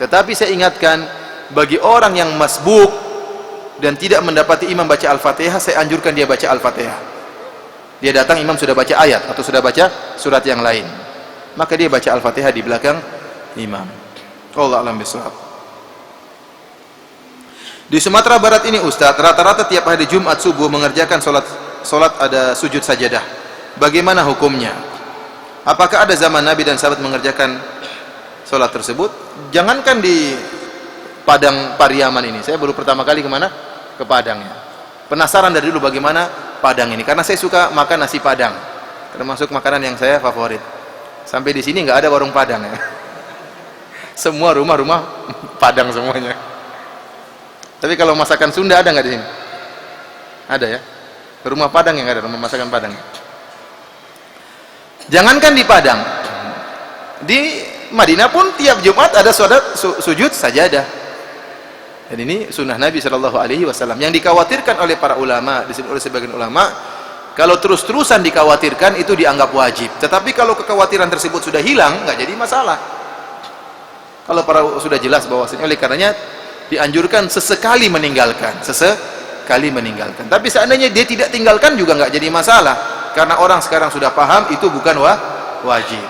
Tetapi saya ingatkan, bagi orang yang masbuk dan tidak mendapati imam baca Al-Fatihah, saya anjurkan dia baca Al-Fatihah. Dia datang, imam sudah baca ayat atau sudah baca surat yang lain, maka dia baca Al-Fatihah di belakang imam. Wallahu a'lam bishawab. Di Sumatera Barat ini Ustaz, rata-rata tiap hari Jumat subuh mengerjakan solat ada sujud sajadah. Bagaimana hukumnya? Apakah ada zaman Nabi dan sahabat mengerjakan solat tersebut? Jangankan di Padang Pariaman ini, saya baru pertama kali kemana? Ke Padang ya. Penasaran dari dulu bagaimana Padang ini, karena saya suka makan nasi Padang, termasuk makanan yang saya favorit. Sampai di sini nggak ada warung Padang ya. Semua rumah-rumah Padang semuanya. Tapi kalau masakan Sunda ada nggak di sini? Ada ya. Rumah Padang yang ada, rumah masakan Padang. Jangankan di Padang, di Madinah pun tiap Jumat ada sujud sajadah. Dan ini sunnah Nabi Shallallahu Alaihi Wasallam. Yang dikhawatirkan oleh para ulama, di sini oleh sebagian ulama, kalau terus-terusan dikhawatirkan itu dianggap wajib. Tetapi kalau kekhawatiran tersebut sudah hilang, nggak jadi masalah. Kalau sudah jelas bahwasanya, oleh karenanya dianjurkan sesekali meninggalkan, Tapi seandainya dia tidak tinggalkan juga nggak jadi masalah, karena orang sekarang sudah paham itu bukan wajib.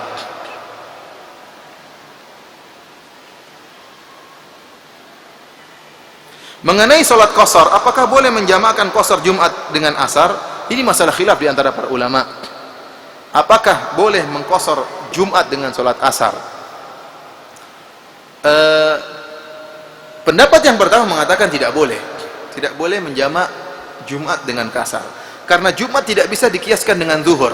Mengenai sholat qasar, apakah boleh menjamakkan qasar Jumat dengan asar? Ini masalah khilaf di antara para ulama. Apakah boleh mengqasar Jumat dengan sholat asar? Pendapat yang pertama mengatakan tidak boleh menjamak Jumat dengan kasar, karena Jumat tidak bisa dikiaskan dengan zuhur,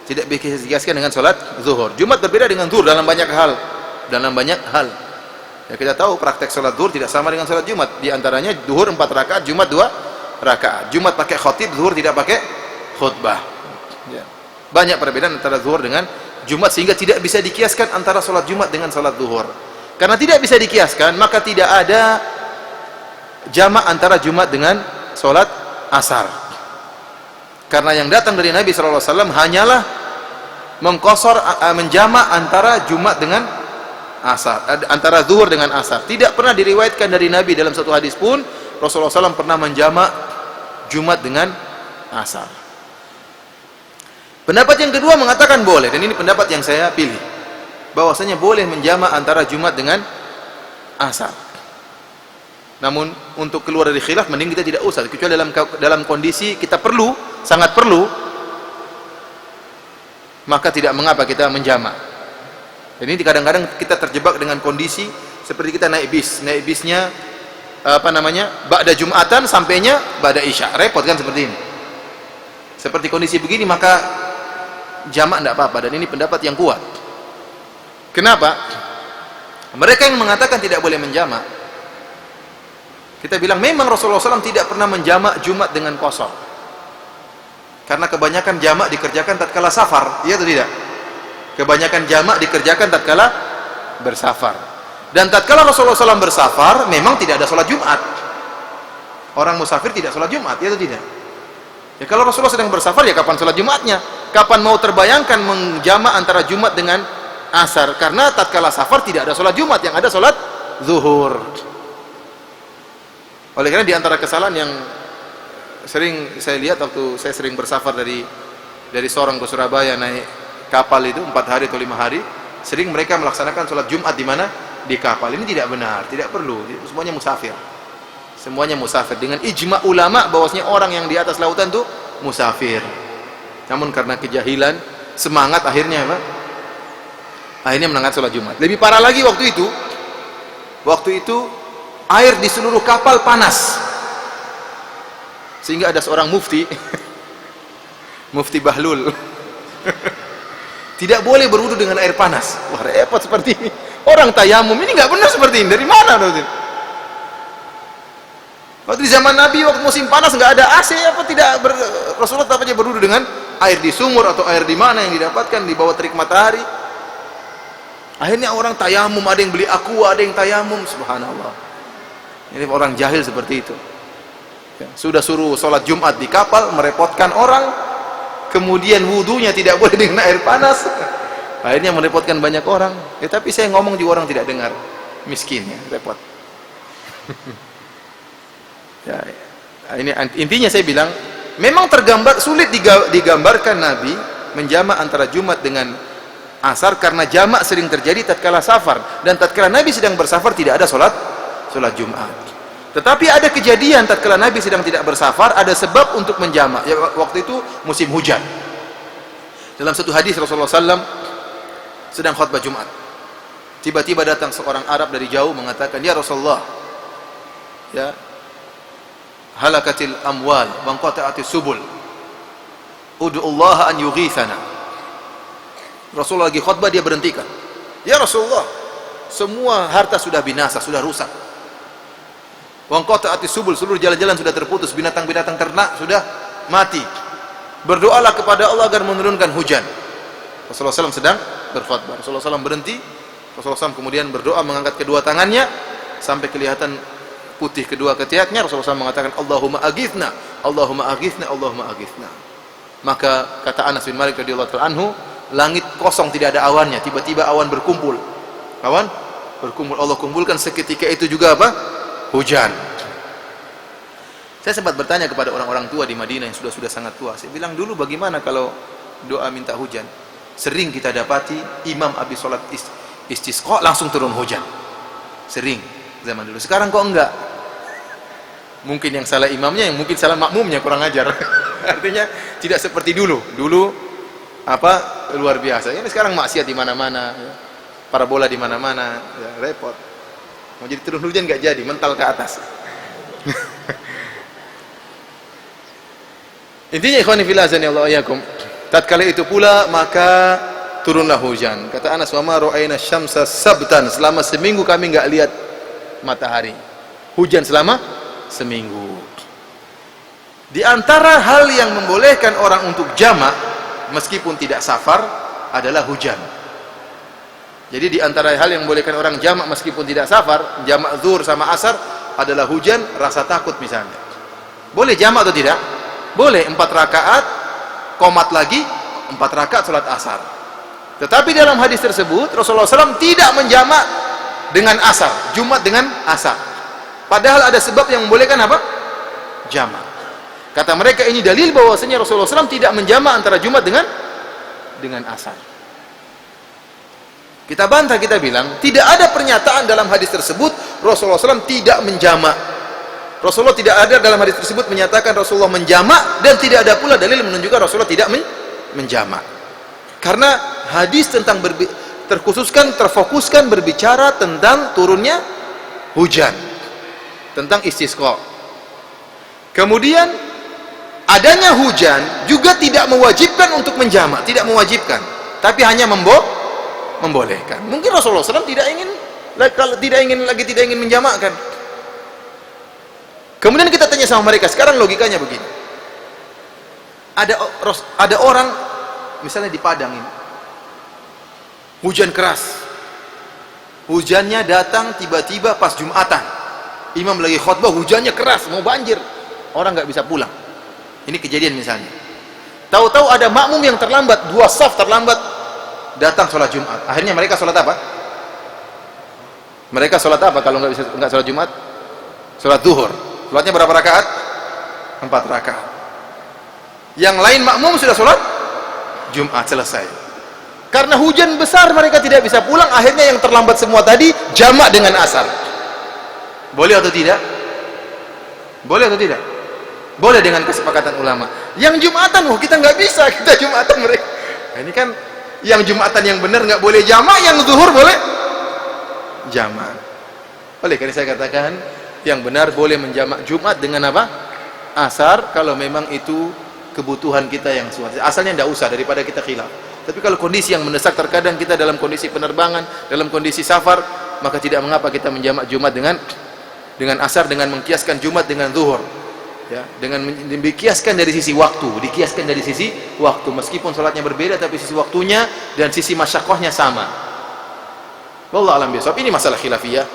tidak bisa dikiaskan dengan sholat zuhur. Jumat berbeda dengan zuhur dalam banyak hal. Ya, kita tahu praktek sholat zuhur tidak sama dengan sholat Jumat. Di antaranya zuhur 4 rakaat, Jumat 2 rakaat. Jumat pakai khotib, zuhur tidak pakai khutbah. Ya. Banyak perbedaan antara zuhur dengan Jumat, sehingga tidak bisa dikiaskan antara sholat Jumat dengan sholat zuhur. Karena tidak bisa dikiaskan, maka tidak ada jamak antara Jumat dengan sholat asar. Karena yang datang dari Nabi SAW hanyalah menjamak antara Jumat dengan asar, antara zuhur dengan asar. Tidak pernah diriwayatkan dari Nabi dalam satu hadis pun Rasulullah SAW pernah menjamak Jumat dengan asar. Pendapat yang kedua mengatakan boleh, dan ini pendapat yang saya pilih, bahwasanya boleh menjamak antara Jumat dengan asar. Namun untuk keluar dari khilaf mending kita tidak usah, kecuali dalam kondisi kita sangat perlu, maka tidak mengapa kita menjamak. Dan ini kadang-kadang kita terjebak dengan kondisi seperti kita naik bisnya ba'da Jumatan, sampainya ba'da Isya, repot kan seperti ini. Seperti kondisi begini maka jamak tidak apa-apa, dan ini pendapat yang kuat. Kenapa? Mereka yang mengatakan tidak boleh menjamak, kita bilang memang Rasulullah SAW tidak pernah menjamak Jumat dengan qasar, karena kebanyakan jamak dikerjakan tatkala safar, iya atau tidak? Kebanyakan jamak dikerjakan tatkala bersafar. Dan tatkala Rasulullah SAW bersafar, memang tidak ada sholat Jumat. Orang musafir tidak sholat Jumat, iya atau tidak? Ya, kalau Rasulullah sedang bersafar, ya kapan sholat Jumatnya? Kapan mau terbayangkan menjamak antara Jumat dengan asar? Karena tatkala safar tidak ada sholat Jumat, yang ada sholat zuhur. Oleh karena di antara kesalahan yang sering saya lihat waktu saya sering bersafar dari Sorong ke Surabaya naik kapal itu 4 hari atau 5 hari, sering mereka melaksanakan sholat Jumat di mana? Di kapal. Ini tidak benar, tidak perlu. Semuanya musafir. Dengan ijma ulama bahwasanya orang yang di atas lautan itu musafir. Namun karena kejahilan, semangat akhirnya menangkat sholat Jumat. Lebih parah lagi waktu itu air di seluruh kapal panas, sehingga ada seorang mufti Mufti Bahlul tidak boleh berwudu dengan air panas. Wah, repot seperti ini. Orang tayamum ini nggak benar seperti ini. Dari mana? Waktu di zaman Nabi, waktu musim panas nggak ada AC, Rasulullah tetap aja berwudu dengan air di sumur atau air di mana yang didapatkan di bawah terik matahari. Akhirnya orang tayamum, ada yang beli aqua, ada yang tayamum, subhanallah. Ini orang jahil seperti itu. Ya, sudah suruh sholat Jumat di kapal, merepotkan orang, kemudian wudunya tidak boleh dengan air panas, akhirnya merepotkan banyak orang. Ya, tapi saya ngomong juga orang tidak dengar, miskin ya, repot. Ya, ini intinya saya bilang, memang tergambar sulit digambarkan Nabi menjamak antara Jumat dengan asar karena jamak sering terjadi tatkala safar, dan tatkala Nabi sedang bersafar tidak ada sholat Jumat. Tetapi ada kejadian tatkala Nabi sedang tidak bersafar, ada sebab untuk menjamak. Ya, waktu itu musim hujan. Dalam satu hadis Rasulullah SAW sedang khutbah Jumat, tiba-tiba datang seorang Arab dari jauh mengatakan, ya Rasulullah, ya, halakatil amwal wa qata'atis subul, ud'ullaha an yughithana. Rasulullah lagi khutbah, dia berhentikan. Ya Rasulullah, semua harta sudah binasa, sudah rusak. Wa qata'atis subul, seluruh jalan-jalan sudah terputus, binatang-binatang ternak sudah mati. Berdoalah kepada Allah agar menurunkan hujan. Rasulullah SAW sedang berkhutbah. Rasulullah SAW berhenti. Rasulullah SAW kemudian berdoa, mengangkat kedua tangannya sampai kelihatan putih kedua ketiaknya. Rasulullah SAW mengatakan, Allahumma aghithna, Allahumma aghithna, Allahumma aghithna. Maka kata Anas bin Malik radhiyallahu ta'ala anhu, langit kosong, tidak ada awannya, tiba-tiba awan berkumpul. Awan berkumpul, Allah kumpulkan seketika itu juga apa? Hujan. Saya sempat bertanya kepada orang-orang tua di Madinah yang sudah sangat tua. Saya bilang, dulu bagaimana kalau doa minta hujan? Sering kita dapati imam habis sholat istisqa langsung turun hujan. Sering zaman dulu. Sekarang kok enggak? Mungkin yang salah imamnya, yang mungkin salah makmumnya, kurang ajar. Artinya tidak seperti dulu. Dulu apa, luar biasa. Ini sekarang maksiat di mana-mana, ya. Parabola di mana-mana, ya, repot. Mau jadi turun hujan nggak jadi, mental ke atas. Intinya ikhwani fillah azanillahu iyyakum, tatkala itu pula maka turunlah hujan. Kata Anas, wa ma ra'ayna syamsa sabtan, selama seminggu kami nggak lihat matahari. Hujan selama seminggu. Di antara hal yang membolehkan orang untuk jamak meskipun tidak safar adalah hujan. Jadi di antara hal yang membolehkan orang jamak meskipun tidak safar, jamak zuhur sama asar adalah hujan, rasa takut misalnya. Boleh jamak atau tidak? Boleh, 4 rakaat, qomat lagi 4 rakaat salat asar. Tetapi dalam hadis tersebut Rasulullah SAW tidak menjamak dengan asar, Jumat dengan asar. Padahal ada sebab yang membolehkan apa? Jamak. Kata mereka, ini dalil bahwasanya Rasulullah SAW tidak menjamak antara Jumat dengan asar. Kita bantah, kita bilang tidak ada pernyataan dalam hadis tersebut Rasulullah SAW tidak menjamak. Rasulullah tidak ada dalam hadis tersebut menyatakan Rasulullah menjamak, dan tidak ada pula dalil menunjukkan Rasulullah tidak menjamak. Karena hadis tentang terfokuskan berbicara tentang turunnya hujan, tentang istisqa. Kemudian adanya hujan juga tidak mewajibkan untuk menjamak, tidak mewajibkan, tapi hanya membolehkan. Mungkin Rasulullah SAW tidak ingin menjamakkan. Kemudian kita tanya sama mereka, sekarang logikanya begini. Ada orang misalnya di Padang ini, hujan keras. Hujannya datang tiba-tiba pas Jumatan. Imam lagi khutbah, hujannya keras, mau banjir. Orang nggak bisa pulang. Ini kejadian misalnya. Tahu-tahu ada makmum yang terlambat, 2 saf terlambat datang sholat Jumat. Akhirnya mereka sholat apa? Mereka sholat apa kalau nggak sholat Jumat? Sholat zuhur. Sholatnya berapa rakaat? 4 rakaat. Yang lain makmum sudah sholat Jumat, selesai. Karena hujan besar mereka tidak bisa pulang, akhirnya yang terlambat semua tadi jamak dengan asar. Boleh atau tidak? Boleh atau tidak? Boleh dengan kesepakatan ulama. Yang Jumatan, kita nggak bisa, kita Jumatan mereka. Nah, ini kan yang Jumatan yang benar nggak boleh jamak, yang zuhur boleh jamak. Oleh karena saya katakan yang benar boleh menjamak Jumat dengan apa? Asar, kalau memang itu kebutuhan kita yang suatu. Asalnya tidak usah, daripada kita khilaf. Tapi kalau kondisi yang mendesak, terkadang kita dalam kondisi penerbangan, dalam kondisi safar, maka tidak mengapa kita menjamak Jumat dengan asar, dengan mengkiaskan Jumat dengan zuhur. Ya, dengan dikiaskan dari sisi waktu, meskipun salatnya berbeda tapi sisi waktunya dan sisi masyaqqahnya sama. Wallahu a'lam bishawab. Ini masalah khilafiyah.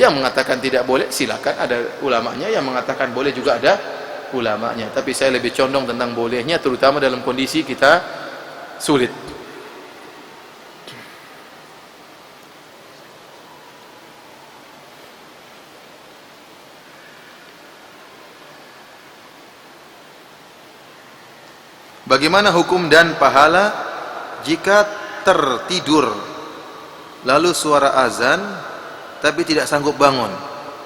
Yang mengatakan tidak boleh silakan, ada ulamanya, yang mengatakan boleh juga ada ulamanya. Tapi saya lebih condong tentang bolehnya, terutama dalam kondisi kita sulit. Bagaimana hukum dan pahala jika tertidur lalu suara azan tapi tidak sanggup bangun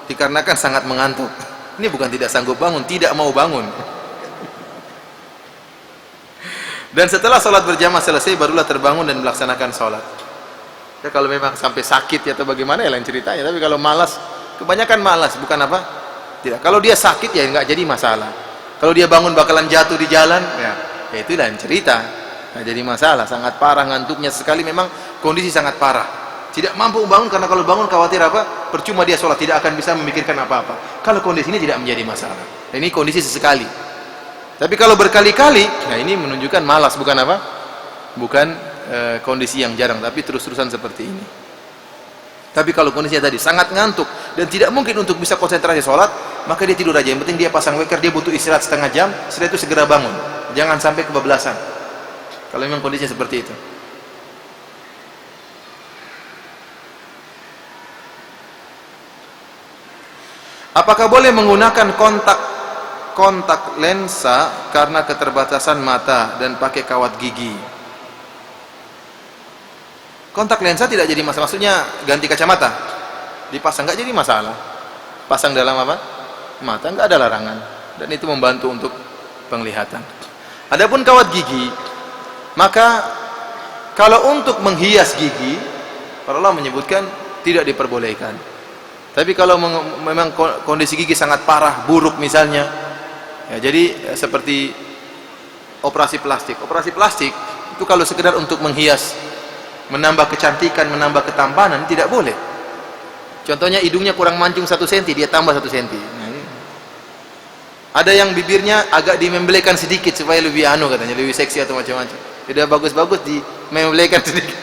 dikarenakan sangat mengantuk? Ini bukan tidak sanggup bangun, tidak mau bangun. Dan setelah sholat berjamaah selesai barulah terbangun dan melaksanakan sholat. Ya, kalau memang sampai sakit ya atau bagaimana ya lain ceritanya. Tapi kalau malas, kebanyakan malas, bukan apa? Tidak. Kalau dia sakit ya nggak jadi masalah. Kalau dia bangun bakalan jatuh di jalan, ya itu lain cerita. Nah, jadi masalah, sangat parah ngantuknya sekali, memang kondisi sangat parah. Tidak mampu bangun karena kalau bangun khawatir apa? Percuma dia sholat, tidak akan bisa memikirkan apa-apa. Kalau kondisi ini tidak menjadi masalah. Dan ini kondisi sesekali. Tapi kalau berkali-kali, nah ini menunjukkan malas, bukan apa? Bukan kondisi yang jarang, tapi terus-terusan seperti ini. Tapi kalau kondisinya tadi sangat ngantuk dan tidak mungkin untuk bisa konsentrasi sholat, maka dia tidur aja. Yang penting dia pasang waker, dia butuh istirahat setengah jam, setelah itu segera bangun. Jangan sampai kebablasan. Kalau memang kondisinya seperti itu. Apakah boleh menggunakan kontak lensa karena keterbatasan mata dan pakai kawat gigi? Kontak lensa tidak jadi masalah, maksudnya ganti kacamata, dipasang nggak jadi masalah. Pasang dalam apa? Mata nggak ada larangan, dan itu membantu untuk penglihatan. Adapun kawat gigi, maka kalau untuk menghias gigi, para ulama menyebutkan tidak diperbolehkan. Tapi kalau memang kondisi gigi sangat parah, buruk misalnya, ya jadi seperti operasi plastik. Operasi plastik itu kalau sekedar untuk menghias, menambah kecantikan, menambah ketampanan, tidak boleh. Contohnya hidungnya kurang mancung 1 cm, dia tambah 1 cm. Nah, ada yang bibirnya agak dimembelekan sedikit supaya lebih katanya, lebih seksi atau macam-macam. Tidak bagus-bagus dimembelekan sedikit.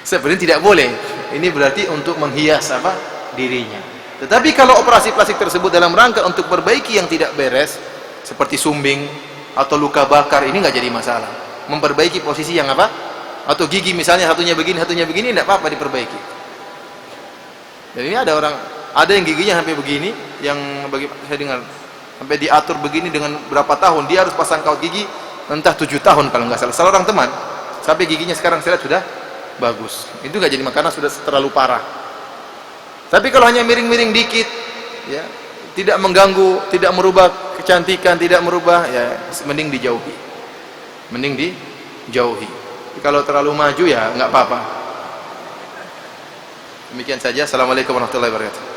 Sebenarnya tidak boleh. Ini berarti untuk menghias apa? Dirinya. Tetapi kalau operasi plastik tersebut dalam rangka untuk perbaiki yang tidak beres, seperti sumbing atau luka bakar, ini nggak jadi masalah. Memperbaiki posisi yang apa? Atau gigi misalnya satunya begini, tidak apa-apa diperbaiki. Dan ini ada yang giginya sampai begini, yang bagi saya dengar sampai diatur begini dengan berapa tahun, dia harus pasang kawat gigi entah 7 tahun kalau nggak salah. Salah orang teman, sampai giginya sekarang saya lihat sudah bagus. Itu nggak jadi karena sudah terlalu parah. Tapi kalau hanya miring-miring dikit, ya tidak mengganggu, tidak merubah kecantikan, tidak merubah, ya mending dijauhi. Mending dijauhi. Kalau terlalu maju ya nggak apa-apa. Demikian saja. Assalamualaikum warahmatullahi wabarakatuh.